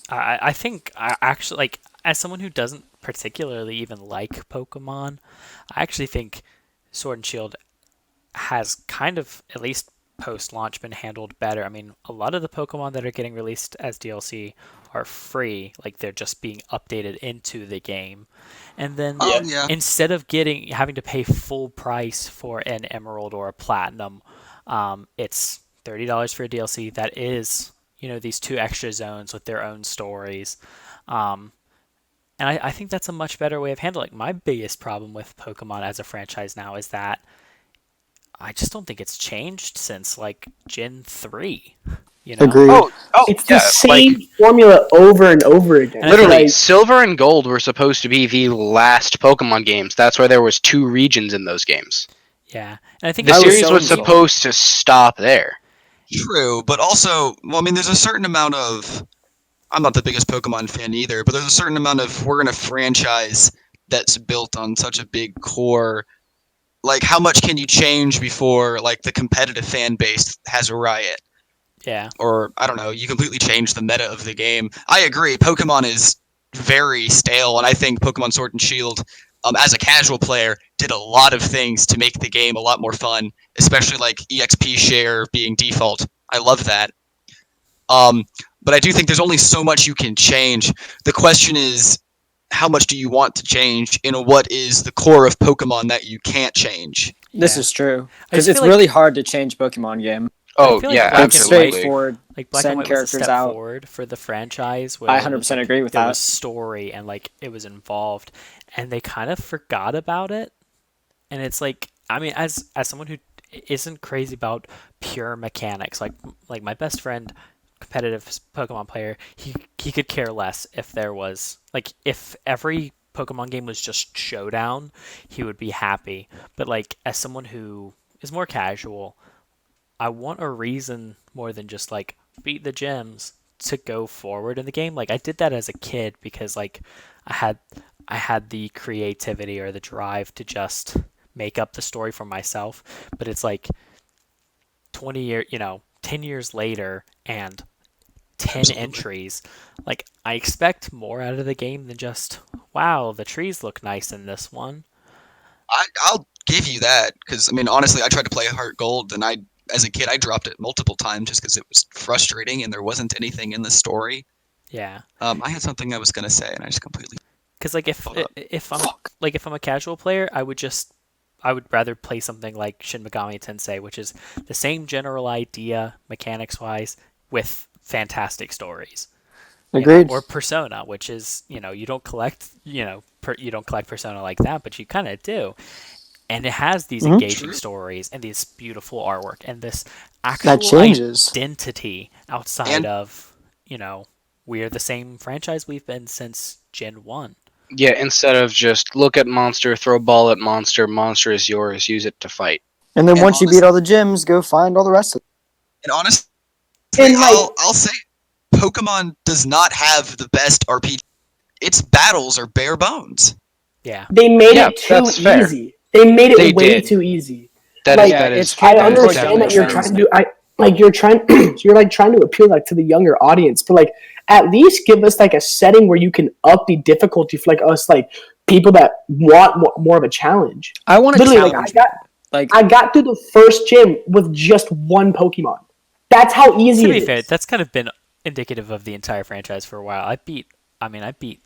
I think I actually like as someone who doesn't particularly even like Pokemon, I actually think Sword and Shield has kind of at least post-launch been handled better. I mean, a lot of the Pokemon that are getting released as DLC are free, like they're just being updated into the game. And then Yeah. instead of having to pay full price for an Emerald or a Platinum, it's $30 for a DLC that is, these 2 extra zones with their own stories. And I think that's a much better way of handling it. My biggest problem with Pokemon as a franchise now is that I just don't think it's changed since like Gen 3. Agreed. Oh, It's yeah, the same formula over and over again. And I literally, Like, Silver and Gold were supposed to be the last Pokemon games. That's why there was 2 regions in those games. Yeah, and I think The I was series so was involved. supposed to stop there. True, but also, well, I mean, there's a certain amount of. I'm not the biggest Pokemon fan either, but there's a certain amount of we're in a franchise that's built on such a big core. Like, how much can you change before like the competitive fan base has a riot? yeah, Or I don't know, you completely change the meta of the game. I agree, Pokemon is very stale, and I think Pokemon Sword and Shield, as a casual player, did a lot of things to make the game a lot more fun, especially like EXP share being default. I love that. But I do think there's only so much you can change. The question is, how much do you want to change in what is the core of Pokemon that you can't change? This yeah. is true I because just it's feel like- really hard to change Pokemon game. Oh feel like yeah, Black and absolutely. Straightforward. like Black Send and White was a characters step out. forward for the franchise. Where I it was, 100% agree with there that. was story and like it was involved, and they kind of forgot about it. And it's like, I mean, as someone who isn't crazy about pure mechanics, like my best friend competitive Pokemon player, he could care less if there was like if every Pokemon game was just Showdown, he would be happy. But like as someone who is more casual, I want a reason more than just like beat the gyms to go forward in the game. Like I did that as a kid because like I had I had the creativity or the drive to just make up the story for myself. But it's like 10 years later and 10 Absolutely. entries. Like I expect more out of the game than just wow, the trees look nice in this one. I'll give you that because I mean, honestly, I tried to play Heart Gold, and as a kid, I dropped it multiple times just because it was frustrating and there wasn't anything in the story. Yeah. I had something I was gonna say, and I just completely Because like thought up. if I'm a casual player, I would rather play something like Shin Megami Tensei, which is the same general idea mechanics wise with fantastic stories. Agreed. Or Persona, which is you don't collect you don't collect Persona like that, but you kind of do, and it has these engaging stories and this beautiful artwork and this That actual changes. identity outside And of we are the same franchise we've been since Gen 1. Yeah, instead of just look at monster, throw ball at monster, monster is yours, use it to fight. And then and once you beat all the gyms, go find all the rest of them. and honestly, And like, I'll say, Pokemon does not have the best RPG. Its battles are bare bones. Yeah. they made Yeah, it too that's fair. easy. They made it They way did. too easy. That Like, is Yeah, that it's is catered I towards understand younger that you're fans. trying to you're trying you're like trying to appeal like to the younger audience, but like at least give us like a setting where you can up the difficulty for like us like people that want more of a challenge. I want to Literally, challenge. like I got through the first gym with just one Pokemon. That's how easy To it be is. fair, that's kind of been indicative of the entire franchise for a while. I beat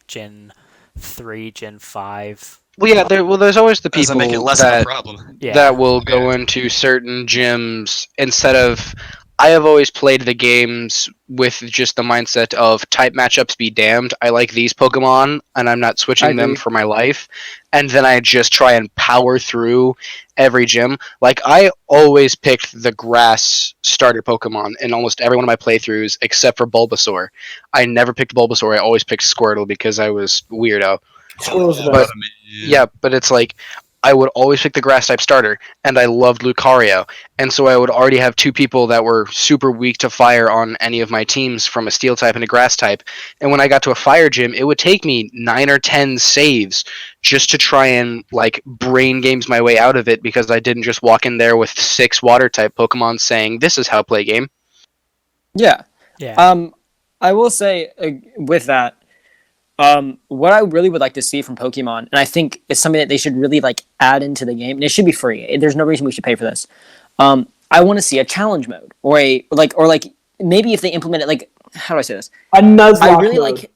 Gen 3, Gen 5. Well, yeah. There's always the Doesn't people make it less of a that problem. Yeah. that will go into certain gyms instead of. I have always played the games with just the mindset of type matchups be damned. I like these Pokemon, and I'm not I switching them agree. for my life. And then I just try and power through every gym. Like I always picked the grass starter Pokemon in almost every one of my playthroughs, except for Bulbasaur. I never picked Bulbasaur. I always picked Squirtle because I was weirdo. Squirrel's the But best. yeah, but it's like I would always pick the grass type starter, and I loved Lucario, and so I would already have two people that were super weak to fire on any of my teams from a steel type and a grass type. And when I got to a fire gym, it would take me 9 or 10 saves just to try and like brain games my way out of it because I didn't just walk in there with 6 water type Pokemon saying this is how to play a game. Yeah. Yeah. I will say with that, what I really would like to see from Pokemon, and I think it's something that they should really like add into the game, and it should be free. There's no reason we should pay for this. I want to see a challenge mode or like maybe if they implement it like how do I say this? A Nuzlocke I really mode. like.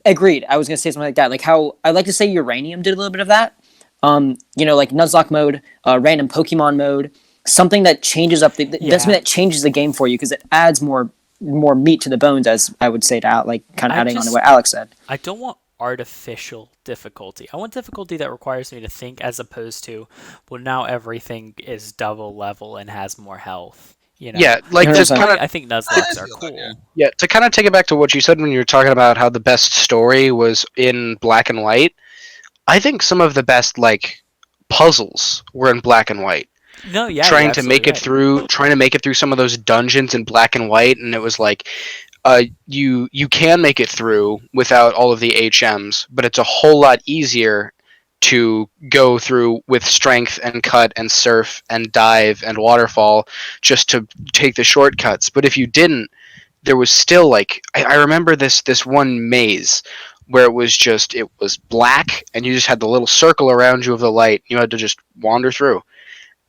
Agreed. I was gonna say something like that. Like how I like to say Uranium did a little bit of that. Like Nuzlocke mode, random Pokemon mode, something that changes up that's something that changes the game for you because it adds more meat to the bones, as I would say to like kind of adding on to what Alex said. I don't want artificial difficulty. I want difficulty that requires me to think as opposed to, well, now everything is double level and has more health. Yeah, like That's to fine. kind of I think Nuzlockes are feel that, cool. yeah. yeah, to kind of take it back to what you said when you were talking about how the best story was in black and white. I think some of the best like puzzles were in black and white. No, yeah, Trying you're to make absolutely it right. through, trying to make it through some of those dungeons in black and white, and it was like, you can make it through without all of the HMs, but it's a whole lot easier to go through with strength and cut and surf and dive and waterfall just to take the shortcuts. But if you didn't, there was still like I remember this one maze where it was black and you just had the little circle around you of the light. You had to just wander through.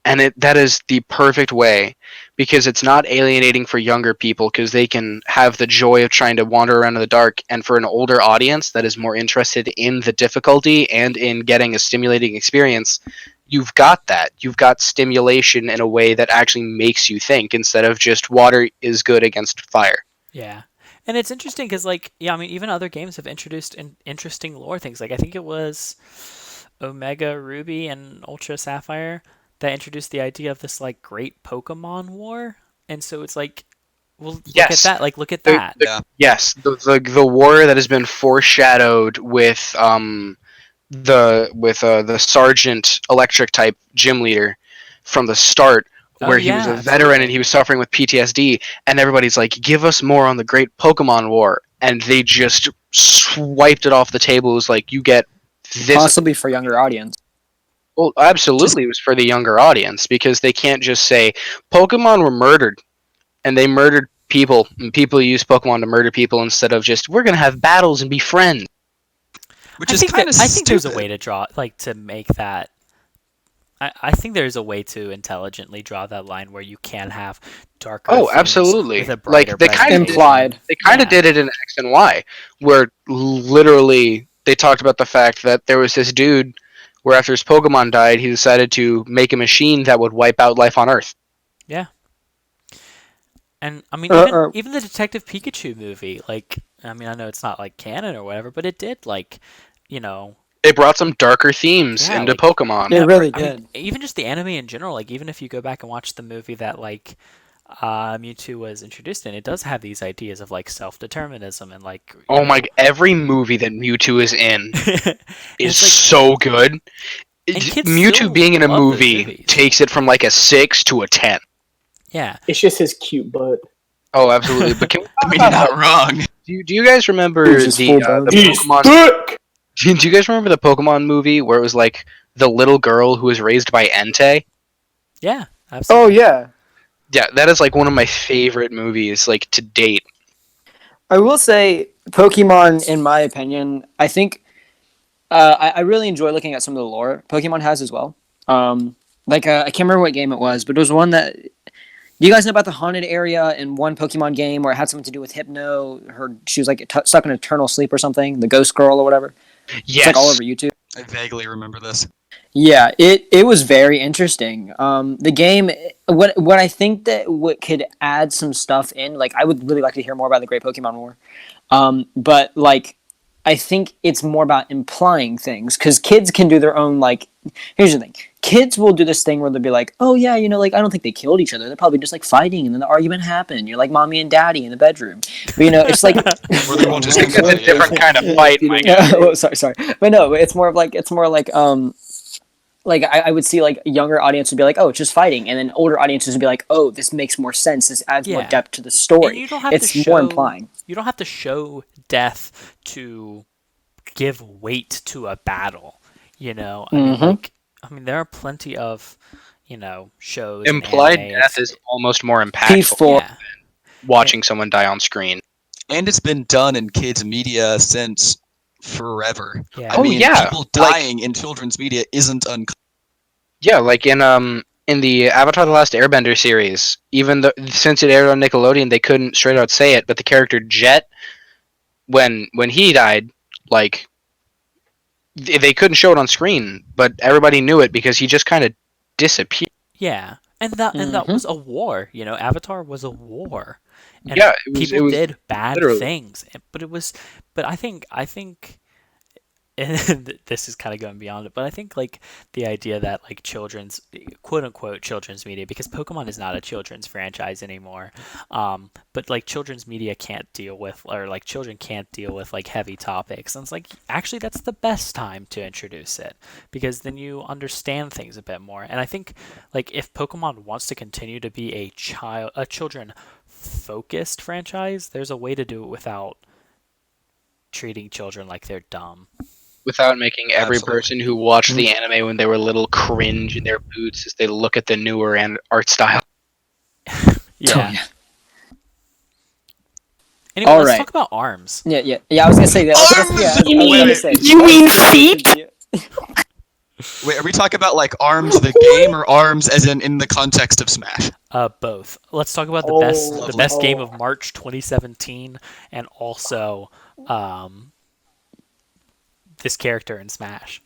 And that is the perfect way because it's not alienating for younger people because they can have the joy of trying to wander around in the dark, and for an older audience that is more interested in the difficulty and in getting a stimulating experience, you've got that. You've got stimulation in a way that actually makes you think instead of just water is good against fire. Yeah. And it's interesting because, like, yeah, I mean, even other games have introduced interesting lore things. Like, I think it was Omega Ruby and Ultra Sapphire that introduced the idea of this, like, great Pokemon war. And so it's like, Well, look Yes. at that. Like, look at The- that. the- Yeah. Yes, the war that has been foreshadowed with the Sergeant Electric type gym leader from the start, Oh, where he was yeah, a veteran absolutely. and he was suffering with PTSD, and everybody's like, "Give us more on the Great Pokemon War," and they just swiped it off the table. It was like, "You get this." Possibly for younger audience. Well, absolutely, it was for the younger audience because they can't just say Pokemon were murdered and they murdered people, and people use Pokemon to murder people instead of just we're gonna have battles and be friends. Which is kind of I think there's a stupid. way to draw, like, to make that. I think there's a way to intelligently draw that line where you can have darker. Oh, themes absolutely. With a Like, brighter they kind of presentation. Implied. They kind of Yeah. did it in X and Y, where literally they talked about the fact that there was this dude where after his Pokemon died, he decided to make a machine that would wipe out life on Earth. And I mean, even the Detective Pikachu movie, like, I mean, I know it's not like canon or whatever, but it did, like, you know, It brought some darker themes Yeah, into like- Pokemon. It really I did. mean, even just the anime in general, like, even if you go back and watch the movie that, like, Mewtwo was introduced in, it does have these ideas of, like, self-determinism and, like, Oh my! Every movie that Mewtwo is in is It's like- so good. kids Mewtwo still being in a love those movie movies. takes it from like a 6 to a 10. yeah. It's just his cute butt. Oh, absolutely. But can we I talk mean, you're about not wrong. do you guys remember It was just full the bone. Pokemon? Dick! Do you guys remember the Pokemon movie where it was like the little girl who was raised by Entei? Yeah, Oh absolutely. yeah. Yeah, that is like one of my favorite movies, like to date. I will say, Pokemon, in my opinion, I think I really enjoy looking at some of the lore Pokemon has as well. I can't remember what game it was, but it was one that. Do you guys know about the haunted area in one Pokemon game where it had something to do with Hypno? She was like stuck in eternal sleep or something. The Ghost Girl or whatever. Yes. It's like all over YouTube. I vaguely remember this. Yeah, it was very interesting. The game, what I think that what could add some stuff in, like I would really like to hear more about the Great Pokemon War. But like, I think it's more about implying things because kids can do their own like. Here's the thing: kids will do this thing where they'll be like, "Oh yeah, you know, like I don't think they killed each other. They're probably just like fighting, and then the argument happened. You're like mommy and daddy in the bedroom." But you know, it's like Or they won't just I think it's a completely- different kind of fight, Mike. yeah, well, sorry, but no, it's more like I would see like a younger audience would be like, oh, it's just fighting, and then older audiences would be like, oh, this makes more sense. This adds more Yeah. depth to the And story. you don't have It's to more show, implying. You don't have to show death to give weight to a battle. You know, Mhm. I mean, there are plenty of, you know, shows. and Implied animes. death is almost more impactful P4. Yeah. watching someone die on screen. And it's been done in kids' media since forever. Yeah. I Oh, mean, yeah. people Like- dying in children's media isn't uncommon. Yeah, like in the Avatar: The Last Airbender series, even though since it aired on Nickelodeon, they couldn't straight out say it, but the character Jet, when he died, like they couldn't show it on screen, but everybody knew it because he just kind of disappeared. Yeah. And that Mhm. was a war. You know, Avatar was a war. And Yeah, it people was did bad literally. things, but I think, and this is kind of going beyond it, but I think like the idea that like children's quote unquote children's media, because Pokemon is not a children's franchise anymore, but like children's media can't deal with, or like children can't deal with like heavy topics, and it's like actually that's the best time to introduce it because then you understand things a bit more. And I think like if Pokemon wants to continue to be a children focused franchise, there's a way to do it without treating children like they're dumb. Without making every Absolutely. person who watched the anime when they were little cringe in their boots as they look at the newer art style. Yeah. yeah. Anyway, All let's right. talk about ARMS. Yeah. I was gonna say that. Wait, are we talking about like ARMS the game or ARMS as in the context of Smash? Both. Let's talk about Oh, the lovely. best game of March 2017, and also this character in Smash.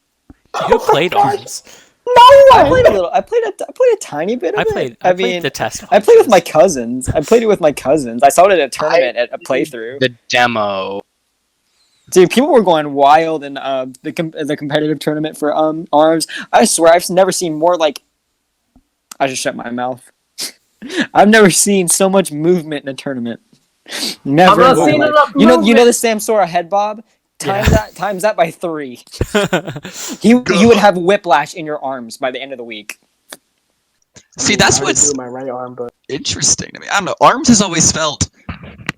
Who played ARMS? I played a little. I played a tiny bit of I played. it. I played the test. I played with my matches. cousins. I played it with my cousins. I saw it at a tournament at a playthrough. The demo. Dude, people were going wild in the competitive tournament for ARMS. I swear, I've never seen more like. I just shut my mouth. I've never seen so much movement in a tournament. Never. I'm not in my seeing life. enough You know movement. the Sam Sora head bob. Times that by 3. Yeah. You would have whiplash in your arms by the end of the week. See, I that's already what's threw my right arm, but interesting to me. I don't know. Arms has always felt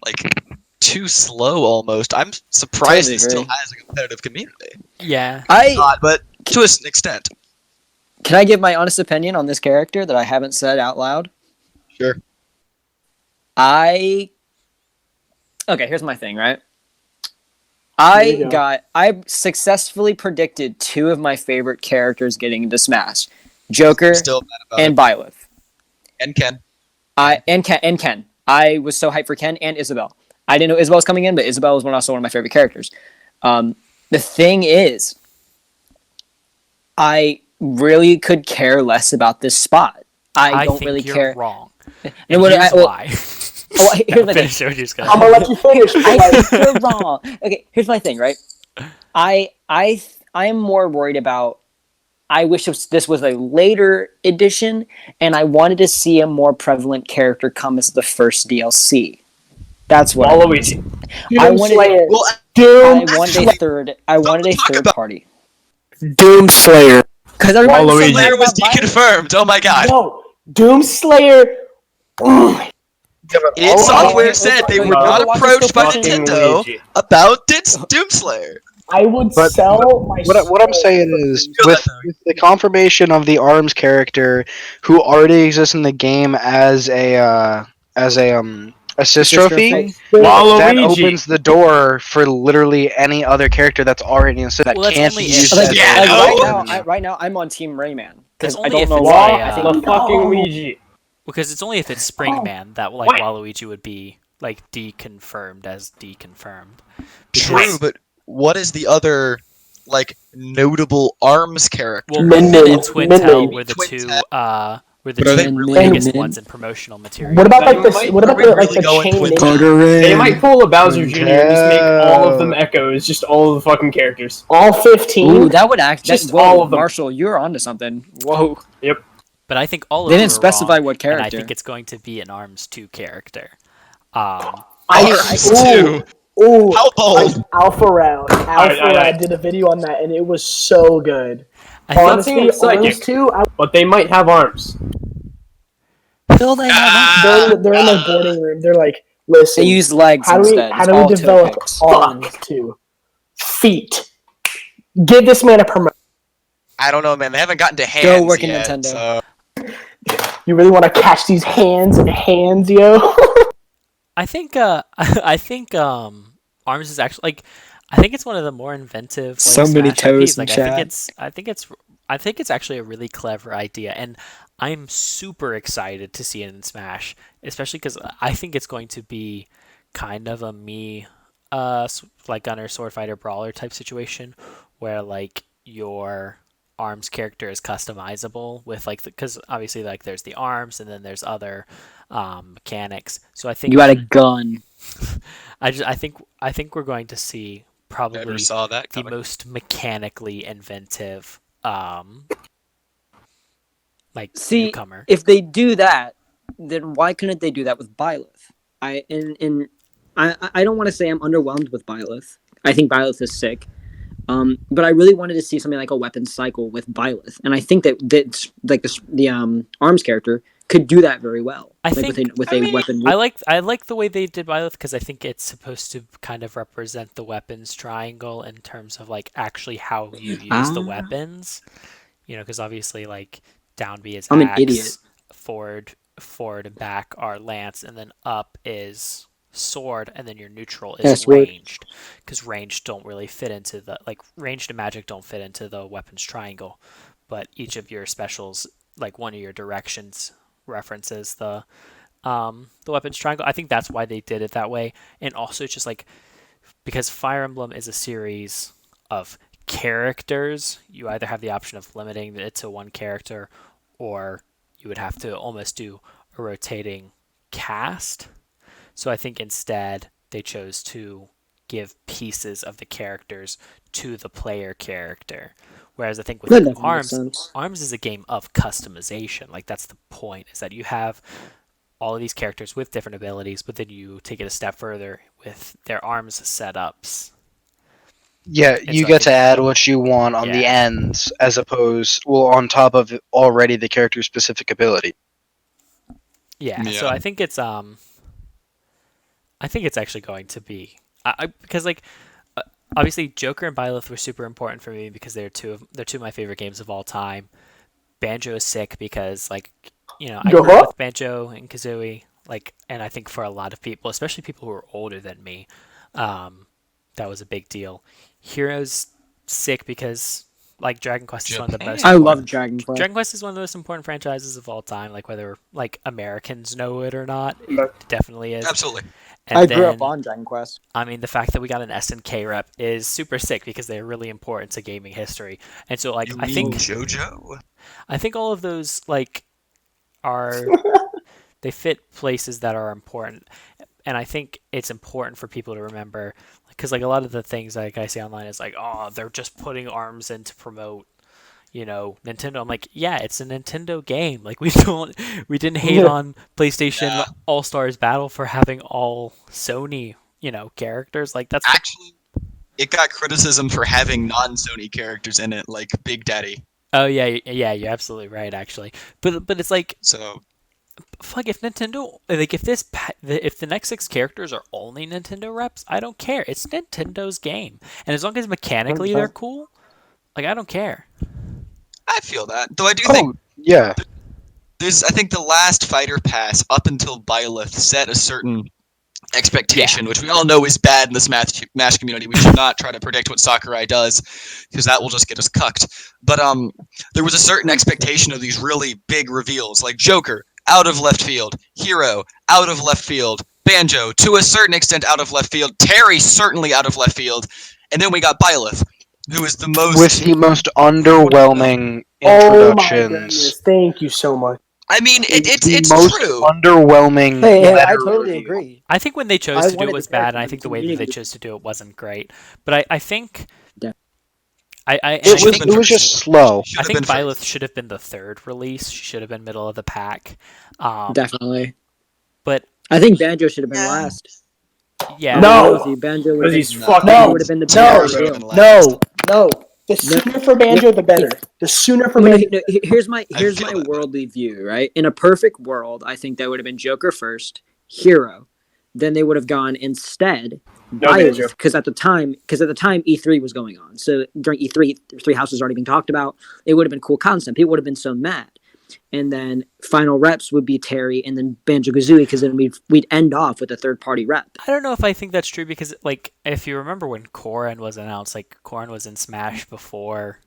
like too slow almost. I'm surprised Totally it still agree. has a competitive community. But to an extent. Can I give my honest opinion on this character that I haven't said out loud? Sure. Okay, here's my thing, right? Here you go. I successfully predicted 2 of my favorite characters getting into Smash. Joker Still mad about and it. Byleth. And Ken. And Ken. I was so hyped for Ken and Isabel. I didn't know Isabel was coming in, but Isabel was also one of my favorite characters. The thing is, I really could care less about this spot. I don't think really you're care. wrong. And And what here's I- well, why. Here's my thing. Finish what you're just I'm gonna gonna let you finish. but, I like, think you're wrong. Okay, here's my thing, right? I am more worried about. I wish this was a later edition, and I wanted to see a more prevalent character come as the first DLC. That's what I wanted. Waluigi. I Doom wanted- Slayer. Well, Doom I wanted Slayer. a third. I wanted a talk third about- party Doom Slayer. because everybody was so Waluigi. mad Slayer was about Byleth. deconfirmed. Oh my god. No, Doom Slayer. Ugh. Id Software okay, said they okay, were not Overwatch is approached still by pushing Nintendo Luigi. about Doomslayer. I would But- sell my. What I'm soul saying for is, Doom with, Slayer. with the confirmation of the Arms character, who already exists in the game as a assist trophy, trophy. that Waluigi. opens the door for literally any other character that's already in that Well, that's can't only be if- used Like, as Yeah, like no. right now, I'm on Team Rayman because That's I only don't if know it's why. a, I think The fucking Luigi. Because it's only if it's Springman that like What? Waluigi would be like deconfirmed as deconfirmed. True, but what is the other like notable Arms character? Well, Min Min Min. and Twin Min Tail Min. were the Twin two Tail. were the But are they two really biggest Min? ones in promotional material. What about They like the might- what about are we the really going chain Twin ninja? They might pull a Bowser Twin Jr. and just make all of them Tail. echoes, just all of the fucking characters. All 15. Ooh, that would act. Just Whoa, all of them. Marshall, you're onto something. Whoa. But I think all of They them didn't are specify wrong, what and I character. think it's going to be an Arms 2 character. Arms ooh, 2. ooh, How bold? like Alpha Round. Alpha I- Round did a video on that, and it was so good. I think Honestly, Team Psychic. Arms 2, But they might have arms. Will they have they're in their boarding room. They're like, listen, They use legs how do we instead. how It's do we all toe develop picks. Arms 2? Feet. Give this man a promotion. I don't know, man. They haven't gotten to hands Go work in yet, Nintendo. so- You really want to catch these hands, yo? I think Arms is actually like I think it's one of the more inventive like, So many Smash toes IPs. in Like chat. I think it's actually a really clever idea, and I'm super excited to see it in Smash, especially because I think it's going to be kind of a like Gunner Sword Fighter Brawler type situation where like your Arms character is customizable with like because obviously like there's the arms and then there's other mechanics. So I think You got a gun. I think we're going to see probably Never saw that the coming. most mechanically inventive like See, newcomer. if they do that, then why couldn't they do that with Byleth? I don't want to say I'm underwhelmed with Byleth. I think Byleth is sick. But I really wanted to see something like a weapon cycle with Byleth, and I think that like the Arms character could do that very well. I like think with a weapon. I like the way they did Byleth because I think it's supposed to kind of represent the weapons triangle in terms of like actually how you use the weapons. You know, because obviously like down B is I'm an axe, idiot. forward and back are lance, and then up is sword, and then your neutral is Yes, word. ranged. Because ranged don't really fit into the like ranged and magic don't fit into the weapons triangle, but each of your specials, like one of your directions, references the weapons triangle. I think that's why they did it that way, and also it's just like because Fire Emblem is a series of characters, you either have the option of limiting it to one character, or you would have to almost do a rotating cast. So I think instead they chose to give pieces of the characters to the player character. Whereas I think with That definitely makes Arms, sense. Arms is a game of customization. Like that's the point, is that you have all of these characters with different abilities, but then you take it a step further with their arms setups. Yeah, And you so I get to think- add what you want on the Yeah. ends, as opposed, well, on top of already the character's specific ability. Yeah, Yeah. so I think it's actually going to be because like obviously Joker and Byleth were super important for me because they're two of my favorite games of all time. Banjo is sick because like I grew up with Banjo and Kazooie, like, and I think for a lot of people, especially people who are older than me, that was a big deal. Hero's sick because like Dragon Quest is one of the most. I important- love Dragon Quest. Dragon Quest is one of the most important franchises of all time. Like whether like Americans know it or not, No. it definitely is. Absolutely. And I grew up then, on Dragon Quest. I mean, the fact that we got an SNK rep is super sick because they're really important to gaming history. And so, like, You I mean think JoJo? all of those like are they fit places that are important, and I think it's important for people to remember because like a lot of the things like I see online is like, oh, they're just putting arms in to promote Nintendo. I'm like, yeah, it's a Nintendo game. Like we didn't hate on PlayStation All Stars Battle for having all Sony, characters. Like that's Actually, it got criticism for having non-Sony characters in it, like Big Daddy. Oh yeah, you're absolutely right actually. But it's like So fuck if Nintendo like if the next 6 characters are only Nintendo reps, I don't care. It's Nintendo's game. And as long as mechanically they're cool, like I don't care. I feel that. Though I do think Yeah. I think the last Fighter Pass up until Byleth set a certain expectation, which we all know is bad in the Smash community. We should not try to predict what Sakurai does, because that will just get us cucked. But there was a certain expectation of these really big reveals, like Joker, out of left field, Hero, out of left field, Banjo, to a certain extent out of left field, Terry certainly out of left field, and then we got Byleth, who is the most... With the most underwhelming Oh my introductions. goodness! Thank you so much. I mean, it's the most true. I underwhelming. letter totally reveal. agree. I think when they chose I to do wanted it was the bad, and I character think the way that they community. chose to do it wasn't great. But I think Yeah. I It was, been it was first. just slow. Should I have think been first. Byleth should have been the 3rd release. She should have been middle of the pack. Definitely. But I think Banjo should have been Yeah. last. yeah, No. Banjo would Because have he's been, fucking. No. would have been the No. better Should've reveal. been last. No. The sooner for Banjo, the better. The sooner for No, Banjo. no, here's my I feel that. worldly view, right? In a perfect world, I think that would have been Joker first, Hero, then they would have gone instead No Banjo. Byleth, because at the time E3 was going on. So during E3, Three Houses already being talked about. It would have been cool content. People would have been so mad. And then final reps would be Terry and then Banjo Kazooie, because then we'd end off with a third party rep. I don't know if I think that's true because, like, if you remember when Corrin was announced, like, Corrin was in Smash before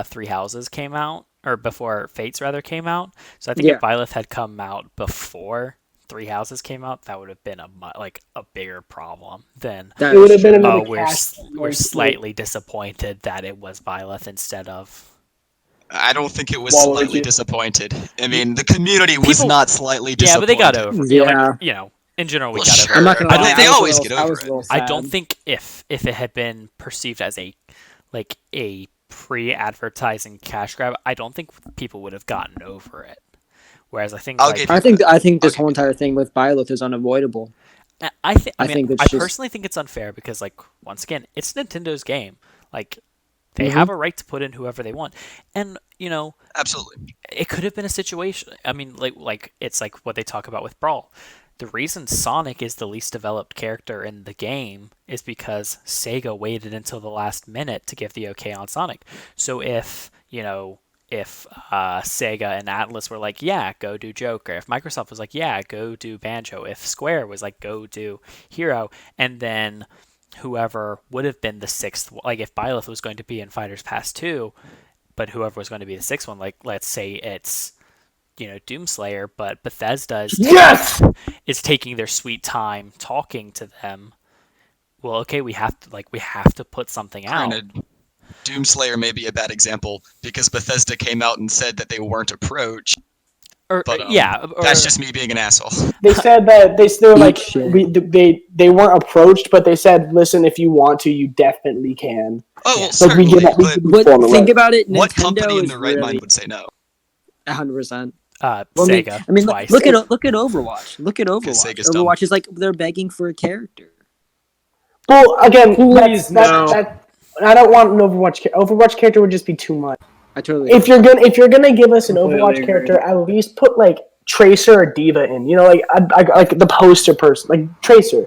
Three Houses came out, or before Fates rather came out. So I think if Byleth had come out before Three Houses came out, that would have been a bigger problem than. That It would is have been true. another We're cast. slightly disappointed that it was Byleth instead of. I don't think it was Waluigi. slightly disappointed. I mean, the community was People- not slightly Yeah, disappointed. but they got over. Yeah. In general, we Well, got sure. over. I'm not gonna I lie. don't- they was a always little- get I over was a it. little I sad. don't think if it had been perceived as a pre-advertising cash grab, I don't think people would have gotten over it. Whereas I think I'll like, give you I think this Okay. whole entire thing with Byleth is unavoidable. I I mean, think it's I just- personally think it's unfair because, like, once again, it's Nintendo's game. Like, they Mhm. have a right to put in whoever they want, and Absolutely. it could have been a situation. I mean, like it's like what they talk about with Brawl. The reason Sonic is the least developed character in the game is because Sega waited until the last minute to give the okay on Sonic. So if Sega and Atlas were like, yeah, go do Joker. If Microsoft was like, yeah, go do Banjo. If Square was like, go do Hero. And then whoever would have been the 6th, like if Byleth was going to be in Fighters Pass 2, but whoever was going to be the 6th one, like let's say it's, Doomslayer, but Bethesda is taking their sweet time talking to them. Well, okay, we have to put something out. Granted, Doomslayer may be a bad example because Bethesda came out and said that they weren't approached. Or But, that's just me being an asshole. They said that they were like shit. they weren't approached, but they said, "Listen, if you want to, you definitely can." Oh, well, Like certainly, but But think about it. what Nintendo company in is their right really mind would say no? 100%. Sega. I mean, twice. look at Overwatch. Look at Overwatch. Sega's dumb. Overwatch is like they're begging for a character. Well, again, Please, no. I don't want an Overwatch. Overwatch character would just be too much. I totally. If you're gonna give us an Completely Overwatch agree. character, at least put like Tracer or Diva in. You know, like the poster person, like Tracer.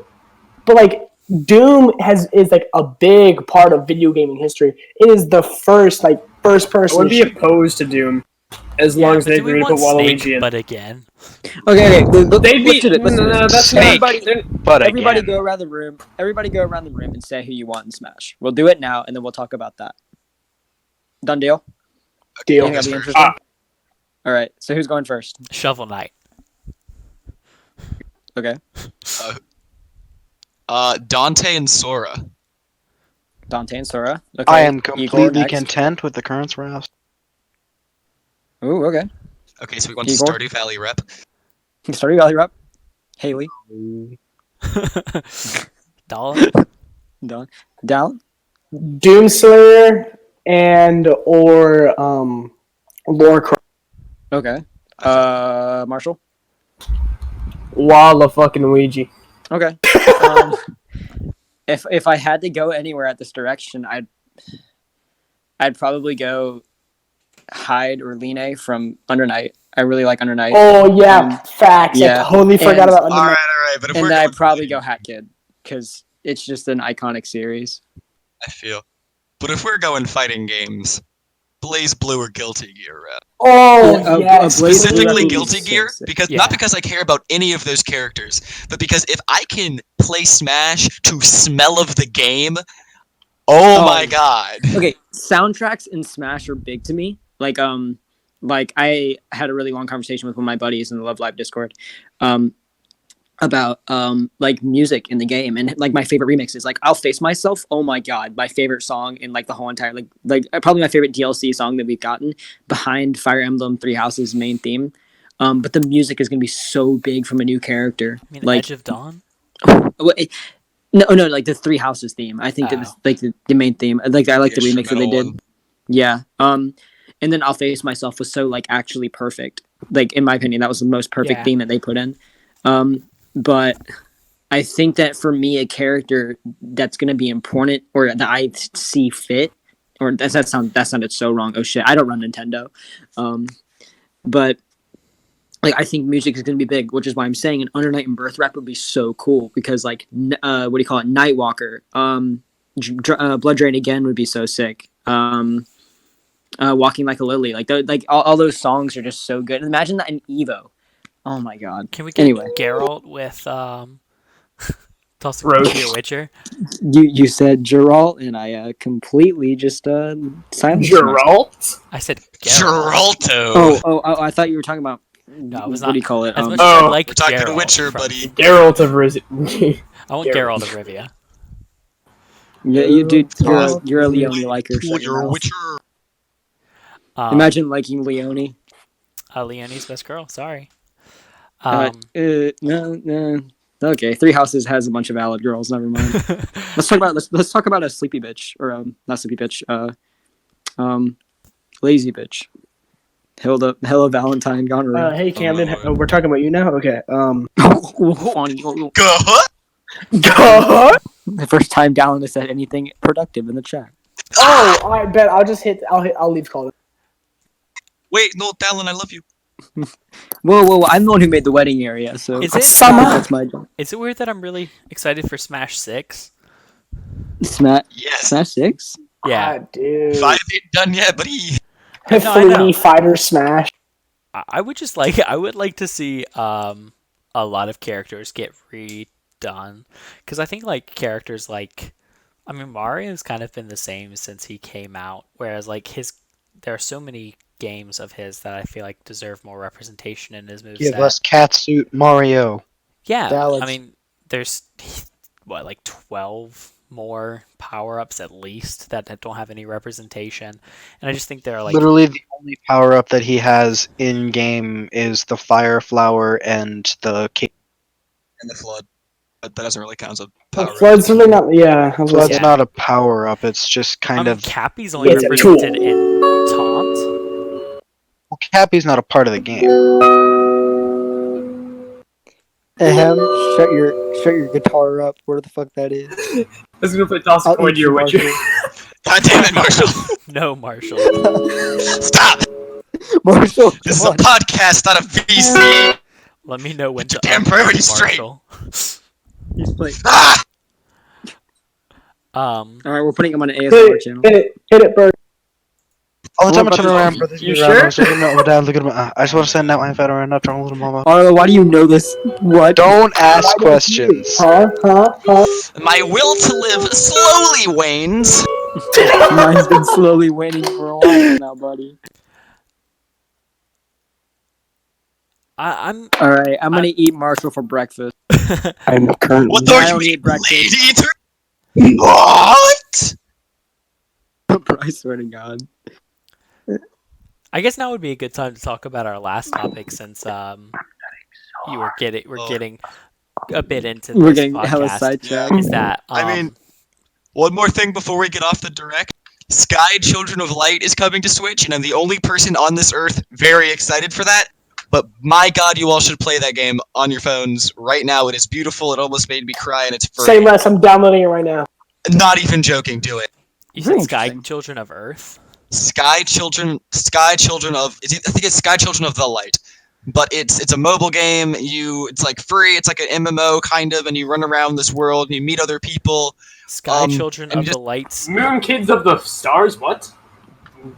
But like Doom is like a big part of video gaming history. It is the first I person. would be opposed to Doom as long as they Do we agree to put want Snake, Waluigi in. but again? Okay. They'd be. Let's do it. Let's do No, this. that's Snake. Everybody Again. go around the room. Everybody go around the room and say who you want in Smash. We'll do it now, and then we'll talk about that. Done deal? Deal. Think that'll be interesting? All right. So who's going first? Shovel Knight. Okay. Dante and Sora. Dante and Sora. Okay. I am Igor completely next. content with the current roster. Ooh, okay. Okay, so we want Igor? Stardew Valley rep. Stardew Valley rep. Haley. Dallin. Done. Dallin. Doomslayer or Lore. Okay. Marshall. Walla fucking Luigi. Okay. If I had to go anywhere at this direction, I'd probably go Hyde or Line from Under Night. I really like Under Night. Oh yeah, facts. yeah. I totally forgot about All Under Night. right. But if And we're then going I'd probably go Hat Kid because it's just an iconic series. I feel. But if we're going fighting games, Blaze Blue or Guilty Gear rep. Oh Yeah, yes. Blaze Blue Specifically is Guilty so Gear, sick. because Yeah. not because I care about any of those characters, but because if I can play Smash to smell of the game, oh my god. Okay, soundtracks in Smash are big to me. Like I had a really long conversation with one of my buddies in the Love Live Discord, about like music in the game, and like my favorite remixes. Like I'll Face Myself. Oh my god, my favorite song in like the whole entire like probably my favorite DLC song that we've gotten behind Fire Emblem Three Houses main theme. But the music is gonna be so big from a new character. I mean, Like Edge of Dawn. no, like the Three Houses theme. I think that was like the main theme. Like I like the remix that they did. Instrumental Yeah. And then I'll Face Myself was so like actually perfect. Like in my opinion, that was the most perfect Yeah. theme that they put in. But I think that for me, a character that's gonna be important or that I see fit, or that sounded so wrong. Oh shit, I don't run Nintendo. But like I think music is gonna be big, which is why I'm saying an Under Night and Birth rap would be so cool because like what do you call it, Nightwalker, Blood Drain Again would be so sick. Walking Like a Lily, like all those songs are just so good. Imagine that in Evo. Oh my god. Can we get Anyway. Geralt with Tulsa Roach. King Witcher? You said Geralt, and I completely just silenced myself. Geralt? I said Geralt. Geralto. Oh, I thought you were talking about. No, I was what not. do you call it? As much as Oh. I like We're talking Geralt to Witcher, from- buddy. Geralt of Riz- I want Geralt. Geralt of Rivia. Yeah, you dude, you're a Leone liker. shut your You're a mouth. Witcher. Imagine liking Leone. Leonie's best girl. Sorry. No. Okay, Three Houses has a bunch of valid girls. Never mind. let's talk about a sleepy bitch, or not sleepy bitch. Lazy bitch. Hilda Valentine Gonorrhea. Hey Camden, we're talking about you now. Okay. The first time Dallin has said anything productive in the chat. Oh, I bet I'll leave call. Wait, no, Dallin, I love you. Whoa! I'm the one who made the wedding area, so Is it- that's my job. Is it weird that I'm really excited for Smash 6? Smash Yes. 6. Yeah. dude. 5 ain't done yet, buddy. No, I know. 3D Fighter Smash. I would like to see a lot of characters get redone, because I think like characters like, I mean, Mario's kind of been the same since he came out, whereas like there are so many games of his that I feel like deserve more representation in his moveset. Give us Catsuit Mario. Yeah, Dallas. I mean, there's what, like 12 more power-ups at least that don't have any representation, and I just think they're like Literally, the only power up that he has in game is the Fire Flower and the Cape. And the Flood. But that doesn't really count as a power. Flood's really not. Yeah, I was gonna Flood's say. not a power up. It's just kind I mean, of. Cappy's only It's a represented tool. in Taunt. Well, Cappy's not a part of the game. Ahem, shut your guitar up, where the fuck that is. I was gonna put toss a I'll coin eat to your you, Witcher. Marshall. God damn it, Marshall! No, Marshall. Stop! Marshall, This is come a on. podcast, not a VC. Let me know when Get to your damn unmute priorities straight. Marshall. He's playing. Ah! All right, we're putting him on an Hit ASMR it, channel. hit it, Bird. All the time I What turn about around, the- brothers, You you're sure? around, look at me, Dad, look at me. I just want to send out my veteran, not trying to little mama. Arlo, why do you know this? What? Don't ask questions. Huh? My will to live slowly wanes. Mine's been slowly waning for a while now, buddy. I'm All right, I'm gonna eat Marshall for breakfast. I'm currently. What I are you don't eat eating, breakfast. lady eater? What? I swear to God. I guess now would be a good time to talk about our last topic since we're getting a bit into We're this getting hella podcast. sidetracked. Is that I mean, one more thing before we get off the direct. Sky Children of Light is coming to Switch, and I'm the only person on this earth very excited for that. But my God, you all should play that game on your phones right now. It is beautiful. It almost made me cry, and it's free. Say less. I'm downloading it right now. Not even joking. Do it. you Very said Sky interesting. Children of Earth? Sky Children of. I think it's Sky Children of the Light. But it's a mobile game. It's like free. It's like an MMO kind of, and you run around this world and you meet other people. Sky Children and of just- the Lights. Moon Kids of the Stars. What?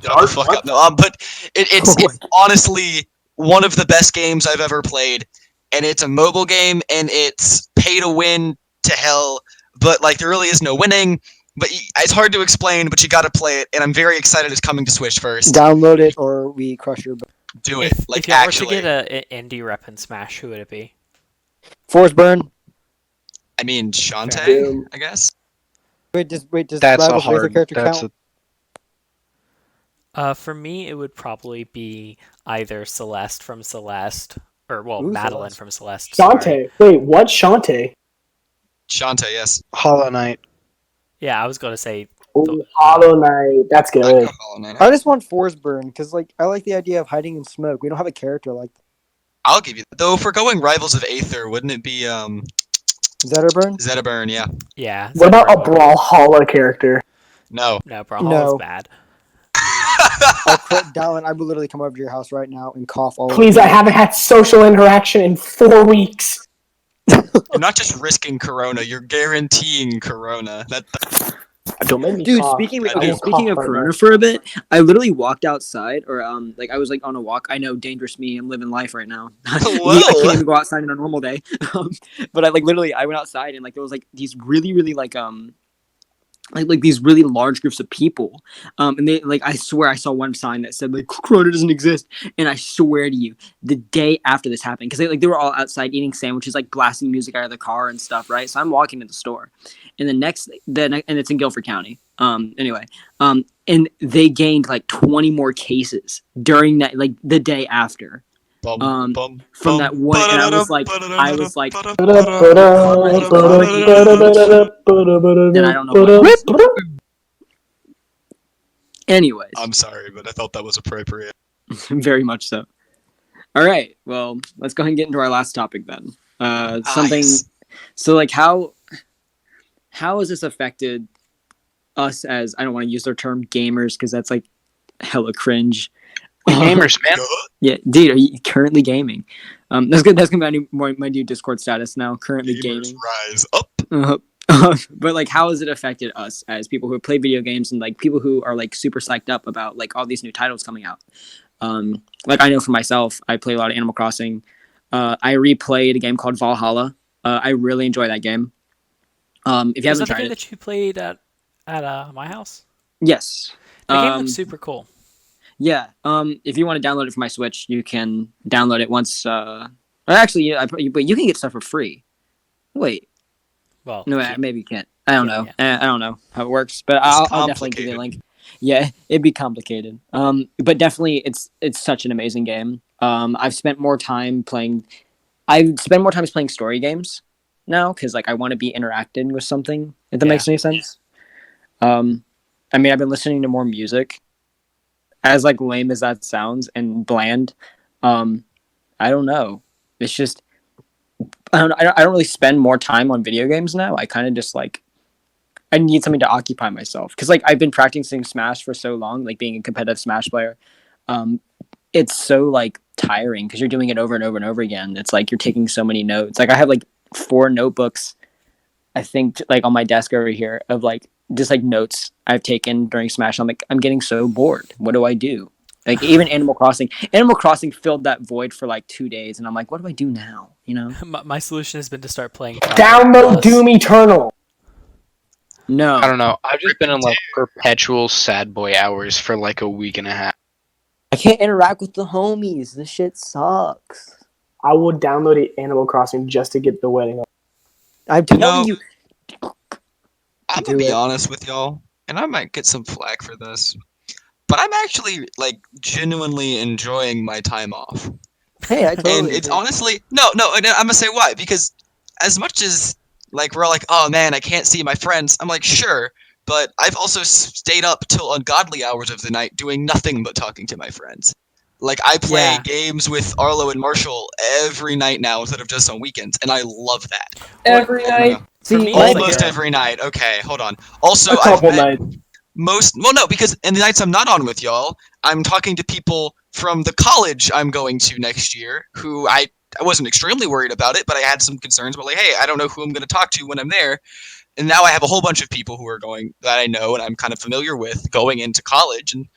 Shut the fuck up. No, but it's honestly one of the best games I've ever played, and it's a mobile game, and it's pay to win to hell. But like, there really is no winning. But it's hard to explain. But you got to play it, and I'm very excited it's coming to Switch first. Download it or we crush your. Do it, If like you were to actually. get an indie rep in Smash, who would it be? Force burn. I mean, Shantae, Boom. I guess. Does That's a Rivals Razor hard. character That's count? For me, it would probably be either Celeste from Celeste, or Ooh, Madeline Celeste. from Celeste. sorry. Shantae. Wait, what? Shantae? Shantae, yes. Hollow Knight. Yeah, I was gonna say. Oh, Hollow Knight. That's I good. got Hollow Knight. I just want Force burn because like I like the idea of hiding in smoke. We don't have a character like that. I'll give you that. Though if we're going Rivals of Aether, wouldn't it be Zetterburn? Zetaburn? Yeah. Yeah. What about a Zedburn would be- Brawlhalla character? No. No, Brawlhalla's No. bad. I'll quit Dallin. I will literally come over to your house right now and cough all Please, over I haven't had social interaction in 4 weeks. You're not just risking Corona, you're guaranteeing Corona. Don't make me Dude, cough. speaking I okay, will speaking of cough right Corona now. for a bit, I literally walked outside, or like I was like on a walk. I know, dangerous me. I'm living life right now. I can't even go outside on a normal day. But I like literally, I went outside and like there was like these really like these really large groups of people, and they like I swear I saw one sign that said like Corona doesn't exist, and I swear to you, the day after this happened, because they were all outside eating sandwiches, like blasting music out of the car and stuff, right? So I'm walking to the store, and and it's in Guilford County. Anyway, and they gained like 20 more cases during that, like the day after. From that one, and I was like, then I don't know what. Anyways, I'm sorry, but I thought that was appropriate. very much so. All right, well, let's go ahead and get into our last topic then. Something. Yes. So, like, how has this affected us as, I don't want to use their term gamers because that's like hella cringe. We gamers, man. Yeah, dude, are you currently gaming? That's good. That's gonna be my new Discord status now. Currently Gamers gaming. rise up. But like, how has it affected us as people who play video games and like people who are like super psyched up about like all these new titles coming out? Like I know for myself, I play a lot of Animal Crossing. I replayed a game called Valhalla. I really enjoy that game. If you Was that haven't the tried game it, that you played at my house? yes. The game looks super cool. Yeah. If you want to download it for my Switch, you can download it once. Actually, yeah, but you can get stuff for free. Wait, Well, no, yeah. maybe you can't. I don't Yeah, know. I don't know how it works, but I'll definitely give you a link. Yeah, it'd be complicated. But definitely, it's such an amazing game. I've spent more time playing story games now because like I want to be interacting with something. If that makes any sense. I mean, I've been listening to more music as like lame as that sounds and bland, I don't know. It's just I don't really spend more time on video games now. I kind of just like I need something to occupy myself because like I've been practicing Smash for so long, like being a competitive Smash player. It's so like tiring because you're doing it over and over and over again. It's like you're taking so many notes. Like I have like 4 notebooks, I think, like on my desk over here of like just like notes I've taken during Smash. I'm like, I'm getting so bored. What do I do? Like even Animal Crossing filled that void for like 2 days, and I'm like, what do I do now? You know? My solution has been to start playing. Download Doom Eternal. No, I don't know. I've just been in like perpetual sad boy hours for like a week and a half. I can't interact with the homies. This shit sucks. I would download Animal Crossing just to get the wedding. I'm telling you. I'm gonna be honest with y'all, and I might get some flack for this, but I'm actually like genuinely enjoying my time off. Hey, I totally. And it's honestly no, and I'm gonna say why, because as much as like we're all like, oh man, I can't see my friends, I'm like, sure, but I've also stayed up till ungodly hours of the night doing nothing but talking to my friends. Like I play games with Arlo and Marshall every night now instead of just on weekends, and I love that. Every night. For me, Almost every night. Okay, hold on. Also, A couple nights. Because in the nights I'm not on with y'all, I'm talking to people from the college I'm going to next year who I wasn't extremely worried about it, but I had some concerns about like, hey, I don't know who I'm going to talk to when I'm there. And now I have a whole bunch of people who are going that I know and I'm kind of familiar with going into college, and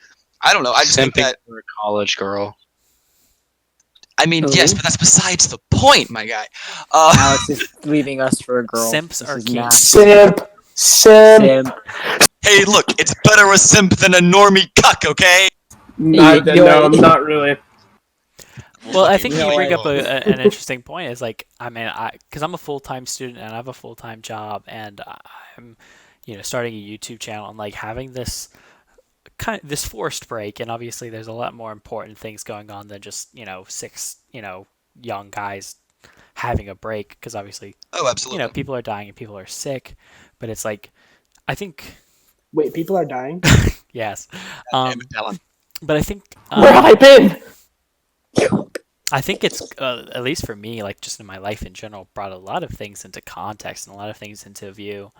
I don't know. I just think that for a college girl. I mean, yes, but that's besides the point, my guy. Alex is leaving us for a girl. Simps This are is king. nasty. Simp. Hey, look, it's better a simp than a normie cuck, okay? No, not really. Well, I think You you know, bring I- up an interesting point. Is like, I mean, because I'm a full-time student and I have a full-time job, and I'm, starting a YouTube channel and like having this this forced break, and obviously there's a lot more important things going on than just 6 young guys having a break, because obviously absolutely. people are dying and people are sick, but it's like I think Wait, people are dying? yes, Damn it, Dallin. but I think Where have I been? I think it's at least for me, like just in my life in general, brought a lot of things into context and a lot of things into view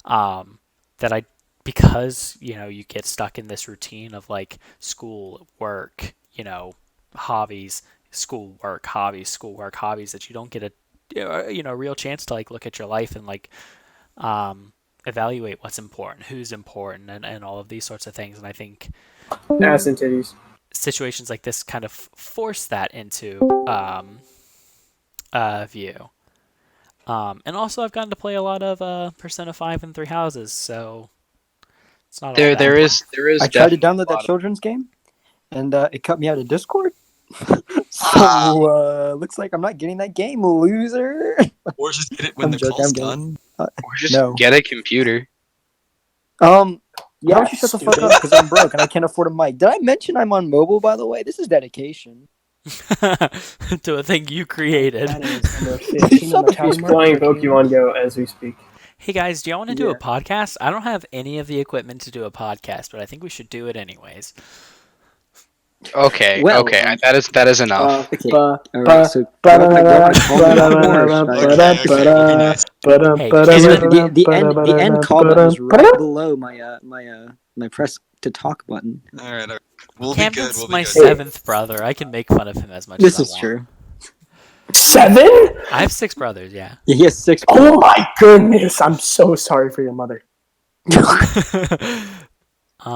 that I, because you get stuck in this routine of like school, work, hobbies, school, work, hobbies, that you don't get a real chance to like look at your life and like evaluate what's important, who's important, and all of these sorts of things. And I think Ass and titties. situations like this kind of force that into view. And also I've gotten to play a lot of Persona 5 and 3 Houses, so it's not all bad. There is I tried to definitely download a that lot of- children's game, and it cut me out of Discord. So looks like I'm not getting that game, loser. Or just get it when I'm the joking, call's I'm kidding. done. Or just No. get a computer. Why Yeah, don't you shut the fuck up? Because I'm broke and I can't afford a mic. Did I mention I'm on mobile, by the way? This is dedication. To a thing you created. That is number 15 on the He's tally He's mark. playing Pokemon Go as we speak. Hey guys, do y'all want to do Yeah. a podcast? I don't have any of the equipment to do a podcast, but I think we should do it anyways. Okay, Well, okay, that is enough. Okay. All right, so grab my gun and call me out of course. Okay, we'll be nice. Hey, The end call button is right below my press to talk button. All right. We'll be Camden's good. We'll be my good. 7th brother. I can make fun of him as much This as is I want. true. 7? I have 6 brothers, yeah. He has 6. Oh my goodness! I'm so sorry for your mother.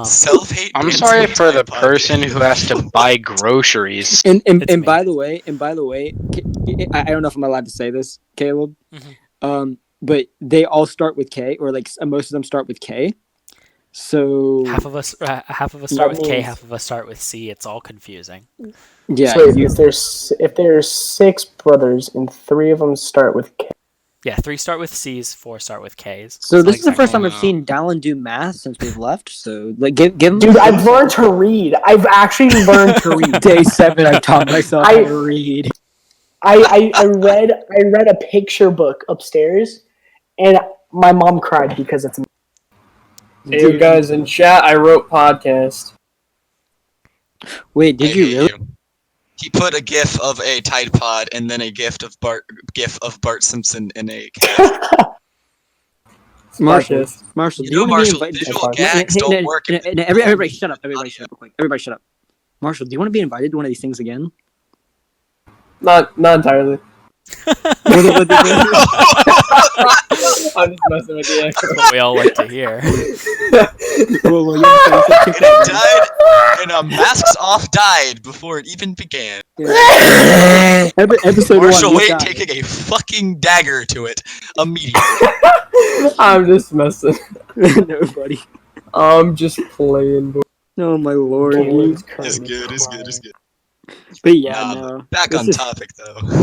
Self-hate. I'm begins sorry with for the my person podcast. who has to buy groceries. And It's me. by the way, I don't know if I'm allowed to say this, Caleb. But they all start with K, or like most of them start with K. So half of us start That with K, means- half of us start with C. It's all confusing. yeah, So wait, if there's 6 brothers and 3 of them start with K. Yeah, 3 start with C's, 4 start with K's. so It's this not is the first time exactly- I've seen Dallin do math since we've left. So like, give him. Dude, I've learned to read. I've actually learned to read. Day 7. I've taught myself how to read. I read a picture book upstairs, and my mom cried because it's. Hey, you guys in chat, I wrote podcast. Wait, did I you hate really? you. He put a GIF of a Tide Pod and then a GIF of Bart Simpson in a cat. Marshall, Podcast. Marshall, You do you know, want to be Marshall, invited? visual fine. gags don't work. Everybody, shut up! Everybody, shut up! Everybody, shut up! Marshall, do you want to be invited to one of these things again? Not entirely. What- I'm just messing with you. That's what we all like to hear. well, yeah, And it died, and Masks Off died before it even began. Episode Marshall 1. Waite Look, taking a fucking dagger to it immediately. I'm just messing. Nobody. I'm just playing. Boy. Oh my lord. It's good. But yeah, Nah, no. Back This on is- topic though.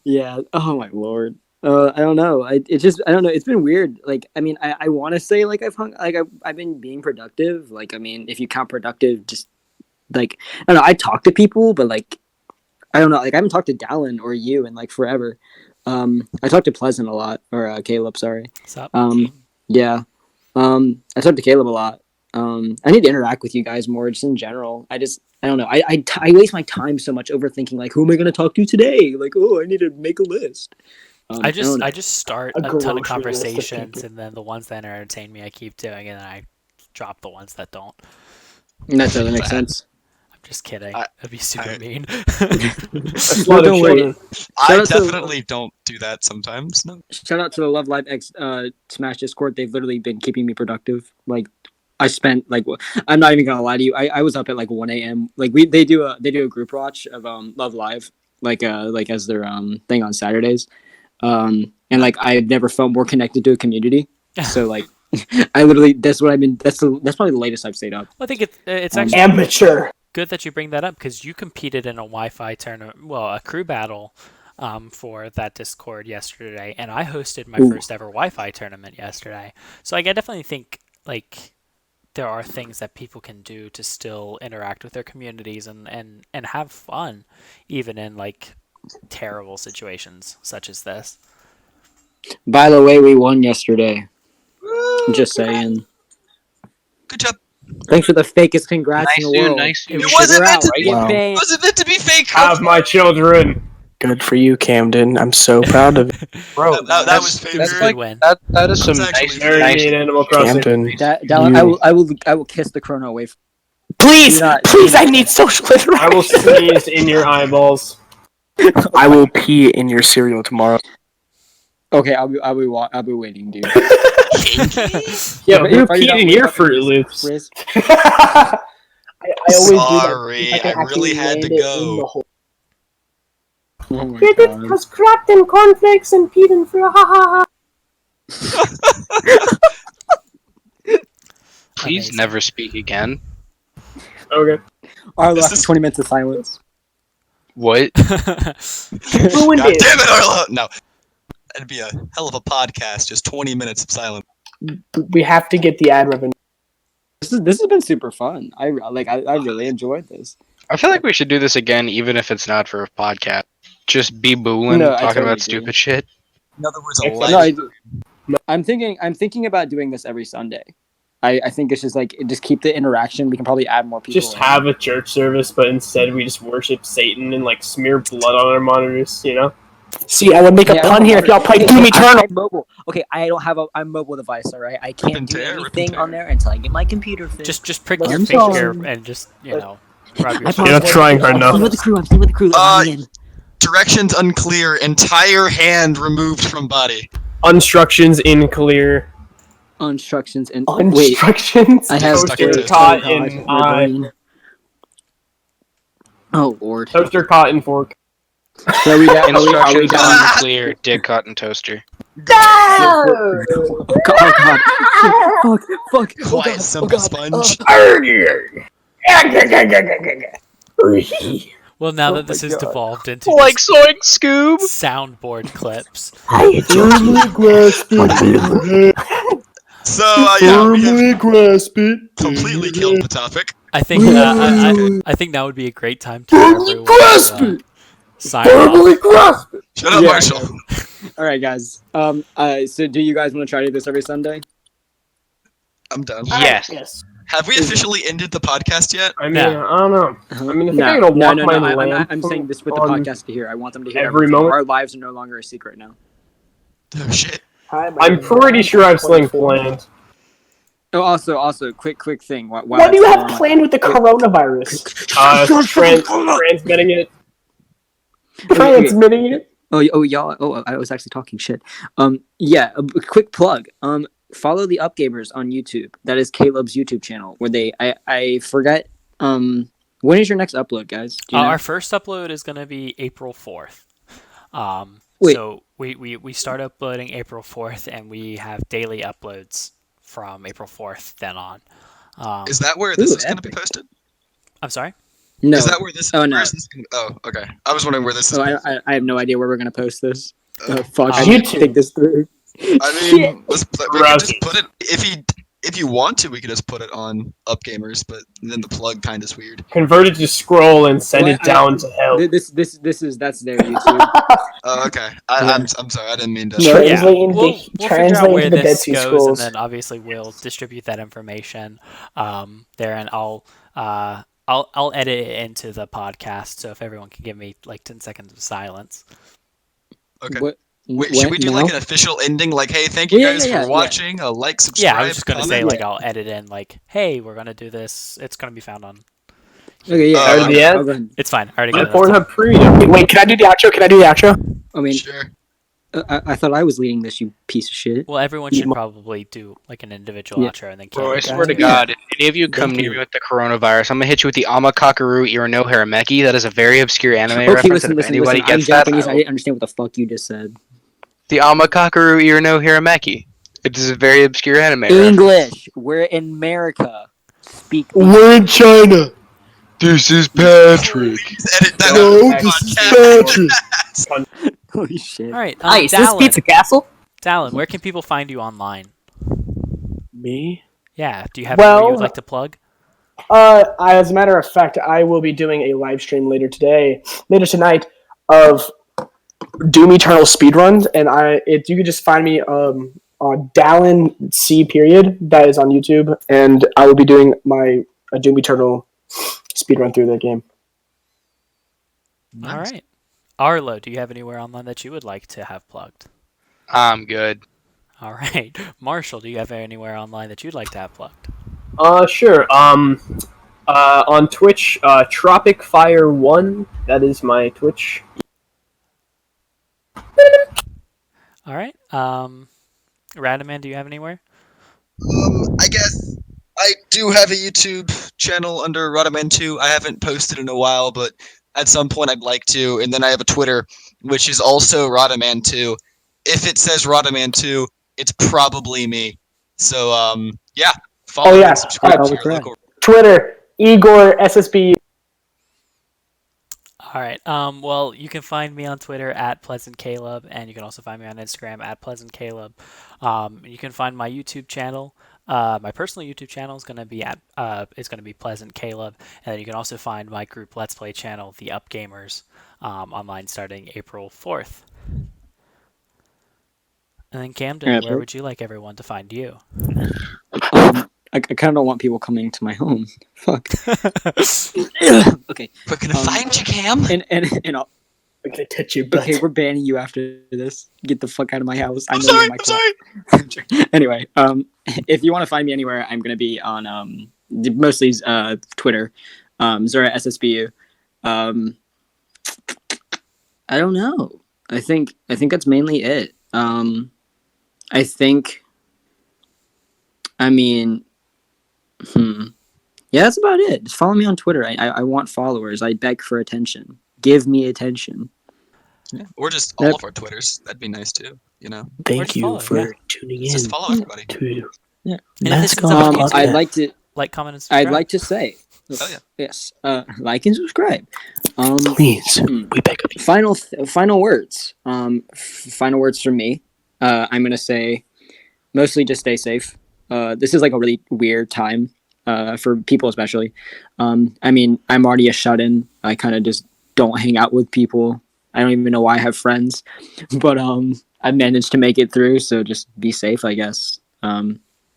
Yeah. Oh my lord. I don't know. I don't know. It's been weird. Like, I mean, I want to say like I've been being productive. Like, I mean, if you count productive, just like I don't know. I talk to people, but like I don't know. Like, I haven't talked to Dallin or you in like forever. I talked to Pleasant a lot, or Caleb. Sorry. What's up? Yeah. I talked to Caleb a lot. I need to interact with you guys more, just in general. I don't know. I waste my time so much overthinking. Like, who am I going to talk to today? Like, oh, I need to make a list. I don't know. just start A a ton grocery of list of conversations, people. and then the ones that entertain me, I keep doing, and then I drop the ones that don't. That doesn't make sense. I'm just kidding. I- That'd be super I- mean. That's No, a lot of don't worry. children. I Shout out to- definitely don't do that sometimes. No. Shout out to the Love Live X Smash Discord. They've literally been keeping me productive. Like, I spent like I'm not even gonna lie to you. I was up at like 1 a.m. Like they do a group watch of Love Live like as their thing on Saturdays. And like I've never felt more connected to a community. So like I literally that's probably the latest I've stayed up. I think it's actually Amateur. good that you bring that up because you competed in a Wi-Fi tournament, well, a crew battle, for that Discord yesterday, and I hosted my first ever Wi-Fi tournament yesterday. So like, I definitely think like there are things that people can do to still interact with their communities and have fun, even in like terrible situations such as this. By the way, we won yesterday. Just saying. Good job. Thanks for the fakest congrats in Nice the dude, world. nice dude. It wasn't We're meant out. to be. Get Wow. banned. It wasn't meant to be fake. Have my children. Good for you, Camden. I'm so proud of you. Bro, That was It was fair. a good win. that is some That's actually nice, Very nice. mean Animal Crossing. Camden. Dallin, I will kiss the chrono away. Please, Do not- please, I need social interaction. I will sneeze in your eyeballs. I will pee in your cereal tomorrow. Okay, I'll be waiting, dude. Yeah, but you're Are you not peeing in waiting your up Fruit Chris? Loops. Chris? I always do that. Sorry, If can I really actually had to land it in go. the hole. Oh my god. has cracked in cornflakes and peed in fruit. Ha ha Please Amazing. never speak again. Okay. Arlo, This after is- 20 minutes of silence. What? Ruined God it. damn it, Arlo! No. That'd be a hell of a podcast, just 20 minutes of silence. We have to get the ad revenue. This has been super fun. I really enjoyed this. I feel like we should do this again, even if it's not for a podcast. Just be booling, No, I talking totally about agree. stupid shit. In other words, a Except- life. No, I'm thinking about doing this every Sunday. I think it's just like just keep the interaction. We can probably add more people. Just in. have a church service, but instead we just worship Satan and like smear blood on our monitors, you know? See, I would make a Yeah, pun here if y'all play Doom Eternal. I'm mobile. Okay, I don't have a mobile device. All right, I can't do Repentere, anything on there until I get my computer fixed. just prick I'm your sorry. finger and just rub your I finger. You're not trying hard I'm enough. staying with the crew. I'm staying with the crew. Let me in. Directions unclear. Entire hand removed from body. Instructions in clear. Instructions and wait. Instructions. I have Toaster wait, caught oh God, in my eye. brain. Oh Lord. Toaster, caught, and fork. So are we down? Instructions down? on clear, dick cut and toaster. Oh God. Fuck. Oh Quiet, God. simple Oh God. sponge. Well, now Oh that this my has God. devolved into Like just Soing Scoob! soundboard clips, So, yeah, we have completely killed the topic. I think I think that would be a great time to everyone to, sign off. Shut up, Yeah, Marshall. All right, guys. So do you guys want to try to do this every Sunday? I'm done. Yes. Yes. Have we officially ended the podcast yet? I mean, No. I don't know. I mean, I think I'm gonna no, walk no, my no. lamp I'm saying this with the on podcast to hear. I want them to hear every everything. moment. Our lives are no longer a secret now. Oh shit. Hi, my I'm name is pretty Ryan, sure I have something 24. planned. Oh, also, quick thing. What do you have planned with the coronavirus? Transmitting it. Transmitting it? Y'all. Oh, I was actually talking shit. Yeah, a quick plug. Follow the Upgamers on YouTube. That is Caleb's YouTube channel. Where I forget. When is your next upload, guys? Do you know? Our first upload is going to be April 4th. Wait. So we start uploading April 4th, and we have daily uploads from April 4th then on. Is that where this Ooh, is going to be epic. posted? I'm sorry? No. Is that where this? Oh, no. Where is this okay. I was wondering where this is. Oh, I have no idea where we're gonna post this. Fuck, On I need to YouTube. think this through. I Shit. mean, we could just put it. If you want to, we could just put it on Upgamers, but then the plug kind is weird. Convert it to scroll and send Well, it down to hell. That's their YouTube. Oh, okay. I'm sorry. I didn't mean to. Yeah, Translating we'll figure out translating where to the Dead this Sea goes, Scrolls. and then obviously we'll distribute that information there, and I'll edit it into the podcast. So if everyone can give me like 10 seconds of silence. Okay. What? Wait, should we do now? like an official ending? Like, hey, thank you Yeah, guys yeah, for yeah. watching. Like, subscribe. Yeah, I was just gonna say comment. like I'll edit in like, hey, we're gonna do this. It's gonna be found on. Okay, yeah. Oh, the end? I'll go ahead. It's fine. I already My got it. Pornhub Premium. Wait, can I do the outro? I mean, Sure. I thought I was leading this, you piece of shit. Well, everyone should probably do like an individual Yeah. outro, and then. Bro, I Caleb swear to does it. God, if any of you come Thank near you. me with the coronavirus, I'm gonna hit you with the Amakakaru Irano Harameki. That is a very obscure anime Okay, reference, listen. and if anybody I'm gets that, Japanese. I didn't understand what the fuck you just said. the Amakakaru Irano Harameki. It is a very obscure anime reference. English. We're in America. Speak. We're in China. This is Patrick. Edit that No, out. this is Podcast. Patrick. Holy shit. All right. Nice. This Dallin, Pizza Castle. Dallin, where can people find you online? Me? Yeah. Do you have anywhere you would Well, like to plug? As a matter of fact, I will be doing a live stream later tonight, of Doom Eternal speedruns, and you can just find me on Dallin C period. That is on YouTube, and I will be doing my Doom Eternal speedrun through that game. All right. Arlo, do you have anywhere online that you would like to have plugged? I'm good. All right. Marshall, do you have anywhere online that you'd like to have plugged? Sure. On Twitch, Tropic Fire 1. That is my Twitch. All right. Radaman, do you have anywhere? I guess I do have a YouTube channel under Radaman Two. I haven't posted in a while, but at some point I'd like to. And then I have a Twitter, which is also Radaman Two. If it says Radaman Two, it's probably me. So yeah, follow and subscribe to your local. Twitter, Igor SSB. All right. Well, you can find me on Twitter at Pleasant Caleb, and you can also find me on Instagram at Pleasant Caleb. You can find my YouTube channel. My personal YouTube channel is going to be Pleasant Caleb, and then you can also find my group Let's Play channel, The Upgamers, online starting April 4th. And then Camden, where would you like everyone to find you? I kind of don't want people coming to my home. Fuck. Okay. We're gonna find you, Cam. And I'll, I'm gonna touch your butt. okay, we're banning you after this. Get the fuck out of my house. I I'm know sorry. you're in my I'm sorry. class. Anyway, if you want to find me anywhere, I'm gonna be on mostly Twitter, Zura SSBU. I don't know. I think that's mainly it. Yeah, that's about it. Just follow me on Twitter. I want followers. I beg for attention. Give me attention. Yeah. Or just all of our Twitters. That'd be nice too. You know. Thank you follow, for tuning in Just follow everybody. to Yeah. And if this is Mascot on Podcast. YouTube, I'd like to. like, comment, and subscribe. I'd like to say. Oh, yeah. Yes. Like and subscribe. Please, we beg of you. Final words. Final words from me. I'm gonna say, mostly just stay safe. This is like a really weird time. For people especially. I mean, I'm already a shut-in. I kind of just don't hang out with people. I don't even know why I have friends, but I managed to make it through. So just be safe, I guess.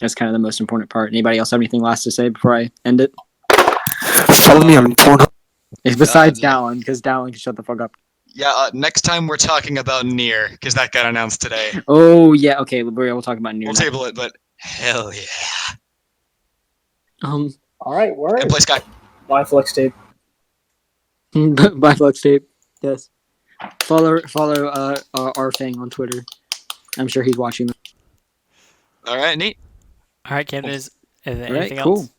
That's kind of the most important part. Anybody else have anything last to say before I end it? Follow me on Pornhub. Besides no. Dallin, because Dallin can shut the fuck up. Yeah, next time we're talking about Nier, because that got announced today. Oh yeah, okay. We'll talk about Nier. We'll table it, but hell yeah. All right, word. And play Sky. Bye, Flex Tape. Bye, Flex Tape. Yes. Follow our thing on Twitter. I'm sure he's watching. All right, neat. All right, Camden, is there All right, anything cool. else?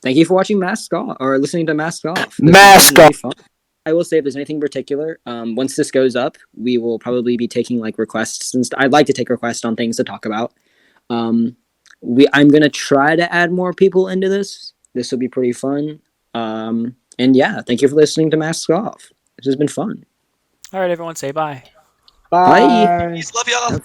Thank you for watching Mask Off or listening to Mask Off. Mask really Off. fun. I will say if there's anything in particular, once this goes up, we will probably be taking like requests and I'd like to take requests on things to talk about. I'm gonna try to add more people into this. This will be pretty fun. And yeah, thank you for listening to Mask Off. This has been fun. All right, everyone, say bye. Bye. Peace, love y'all.